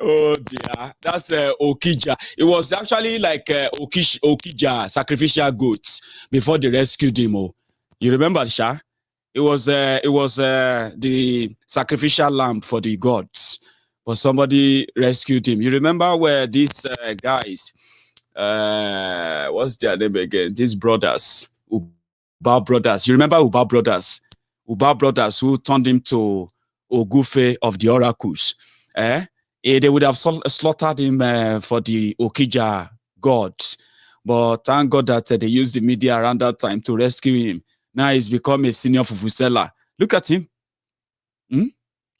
Oh dear, that's Okija. It was actually like Okija sacrificial goats before they rescued him. Oh, you remember, Sha? It was the sacrificial lamb for the gods, but somebody rescued him. You remember where these guys, what's their name again? These brothers, Uba brothers. You remember Uba brothers? Uba brothers who turned him to Ogufe of the oracles. They would have slaughtered him for the Okija gods. But thank God that they used the media around that time to rescue him. Now he's become a senior fufu seller. Look at him.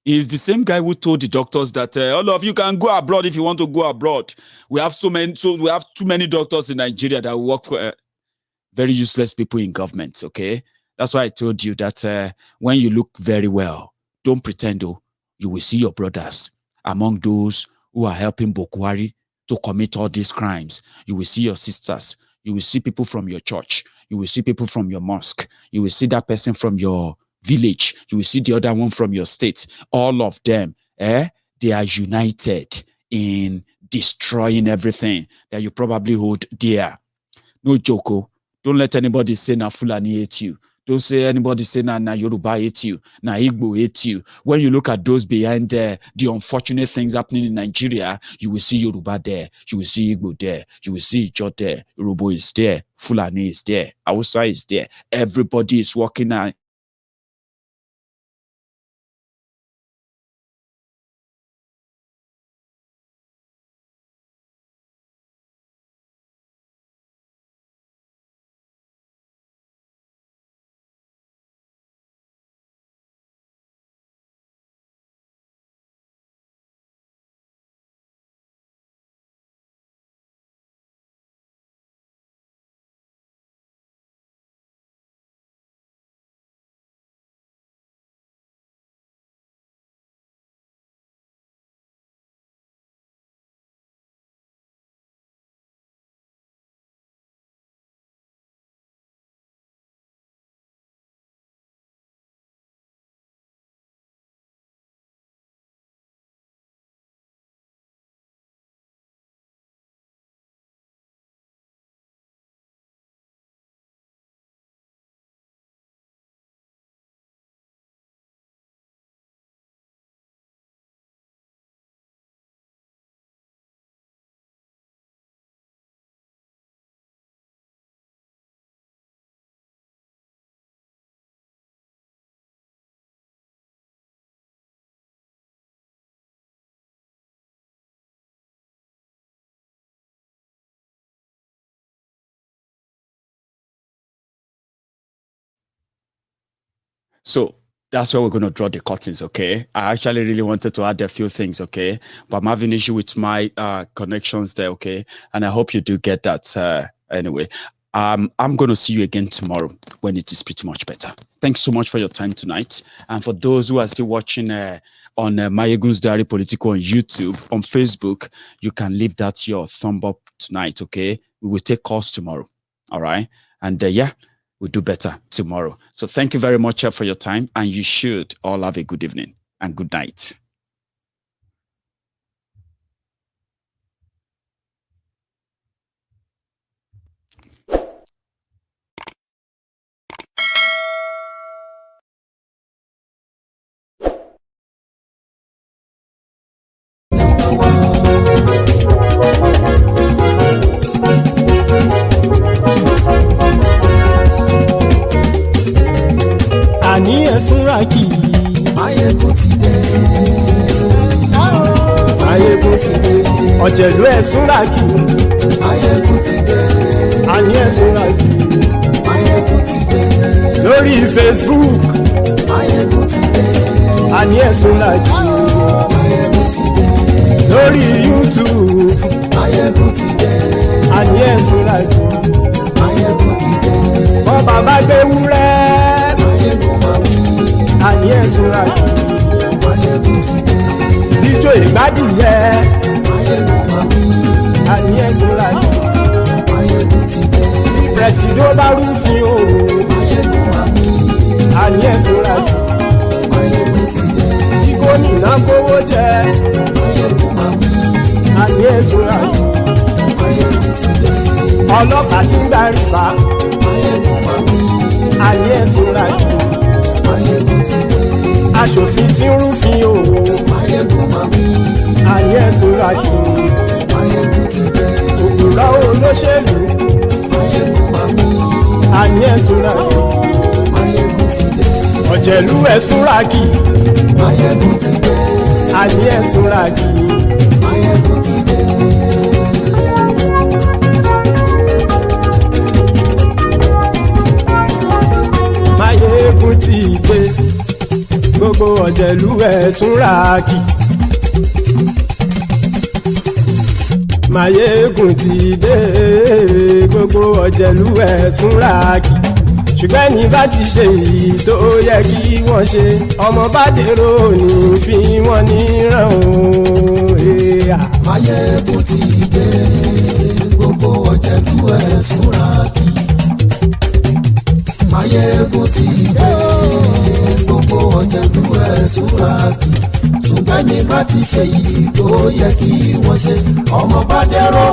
He's the same guy who told the doctors that all of you can go abroad if you want to go abroad. We have too many doctors in Nigeria that work for very useless people in government. Okay, that's why I told you that when you look very well, don't pretend you will see your brothers among those who are helping Bokwari to commit all these crimes. You will see your sisters. You will see people from your church. You will see people from your mosque. You will see that person from your village. You will see the other one from your state. All of them, they are united in destroying everything that you probably hold dear. No joke. Don't let anybody say na Fulani hate you. Don't say anybody say na Yoruba hate you, na Igbo hate you. When you look at those behind the unfortunate things happening in Nigeria, you will see Yoruba there, you will see Igbo there, you will see Ijo there, Yoruba is there, Fulani is there, Hausa is there. Everybody is working on. So that's where we're going to draw the curtains, okay? I actually really wanted to add a few things, okay? But I'm having an issue with my connections there, okay? And I hope you do get that anyway. I'm going to see you again tomorrow when it is pretty much better. Thanks so much for your time tonight. And for those who are still watching on Maiyegun's Diary Politico on YouTube, on Facebook, you can leave that your thumb up tonight, okay? We will take calls tomorrow, all right? And yeah, we'll do better tomorrow. So thank you very much for your time, and you should all have a good evening and good night.
Àní ẹ̀sùnra kì í. Maiyegun ti dé. Maiyegun ti dé. Ọ̀jẹ̀lú ẹ̀sùnra kì í. Maiyegun ti dé. Àní ẹ̀sùnra kì í. Maiyegun ti dé. Lórí Facebook. Maiyegun ti dé. Àní ẹ̀sùnra kì í. Maiyegun ti dé. Lórí YouTube. Maiyegun ti dé. Àní ẹ̀sùnra kì í. Maiyegun ti dé. Bọ́ bàbá gbé wúrẹ́. àní ẹ̀sùn àjò. Maiyegun ti dé. Bíjó ìgbádùn yẹ. Maiyegun máa wí. Àní ẹ̀sùn àjò. Maiyegun ti dé. Pẹ̀sìdó bá rúfin o. Maiyegun máa wí. Àní ẹ̀sùn àjò. Maiyegun ti dé. Kí gómìnà kówó jẹ. Maiyegun máa wí. Àní ẹ̀sùn àjò. Maiyegun ti dé. Ọlọ́pàá ti ń darí bá. Maiyegun máa wí. Àní ẹ̀sùn àjò. Maiyegun ti dé. Aṣòfin tí ń rúfin o. Maiyegun máa wí. Àní ẹ̀sùn àjò. Maiyegun ti dé. Òkúra olóṣèlú. Maiyegun máa wí. Àní ẹ̀sùn àjò. Maiyegun ti dé. Ọ̀jẹ̀lú ẹ̀sùn ràgì. Maiyegun ti dé. Àní ẹ̀sùn ràgì. Maiyegun ti dé. Maiyegun ti dé. Gbogbo ọ̀jẹ̀lú ẹ̀sùn ràgì. Maiyegun ti dé. Gbogbo ọ̀jẹ̀lú ẹ̀sùn ràgì. Ṣùgbọ́n ní bá ti ṣe èyí tó yẹ kí wọ́n ṣe, ọmọ bá dèrò ní fi wọ́n níran o. Maiyegun ti dé. Gbogbo ọ̀jẹ̀lú ẹ̀sùn ràgì. Maiyegun ti dé. Gbogbo ọ̀jẹ̀lú ẹ̀sùn ràgì. Ṣùgbọ́n ní bá ti ṣe èyí tó yẹ kí wọ́n ṣe, ọmọ bá dèrò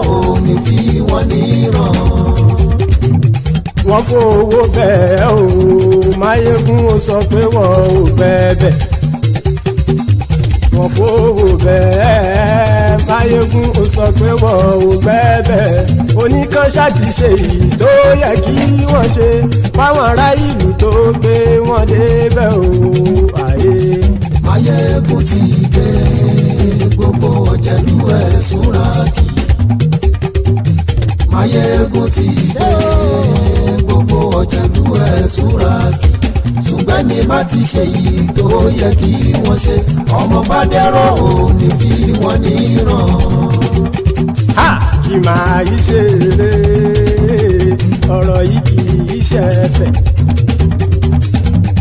ní fi wọ́n níran. Wọ́n fowó bẹ́ẹ̀ o, Maiyegun ó sọ pé wọ́n ò fẹ́ bẹ̀. Wọ́n fowó bẹ́ẹ̀, Maiyegun ó sọ pé wọ́n ò fẹ́ bẹ̀. Oníkan ṣáàtì ṣe èyí tó yẹ kí wọ́n ṣe fáwọn ará ìlú tó gbé wọn débẹ̀ o. Maiyegun ti dé. Gbogbo ọ̀jẹ̀lú ẹ̀sùn ràgì. Maiyegun ti dé. Gbogbo ọ̀jẹ̀lú ẹ̀sùn ràgì. Ṣùgbọ́n ní má ti ṣe yìí tó yẹ kí wọ́n ṣe, ọmọ bá dẹ́rọ̀ ò ní fi wọ́n níran. Kì máa yí ṣeré, ọ̀rọ̀ yìí kì í ṣẹ̀fẹ̀.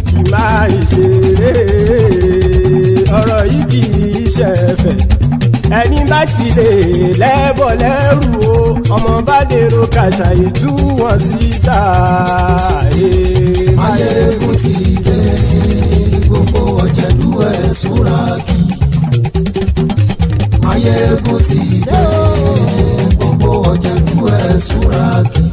Kì máa yí ṣeré, ọ̀rọ̀ yìí kì í ṣẹ̀fẹ̀. Ẹni bá ti lè lẹ́bọ̀ lẹ́rù o, ọmọ bá dèrò kàṣàyè tú wọn síta. Maiyegun ti dé. Gbogbo ọ̀jẹ̀lú ẹ̀sùn ràgì. Maiyegun ti dé. Gbogbo ọ̀jẹ̀lú ẹ̀sùn ràgì.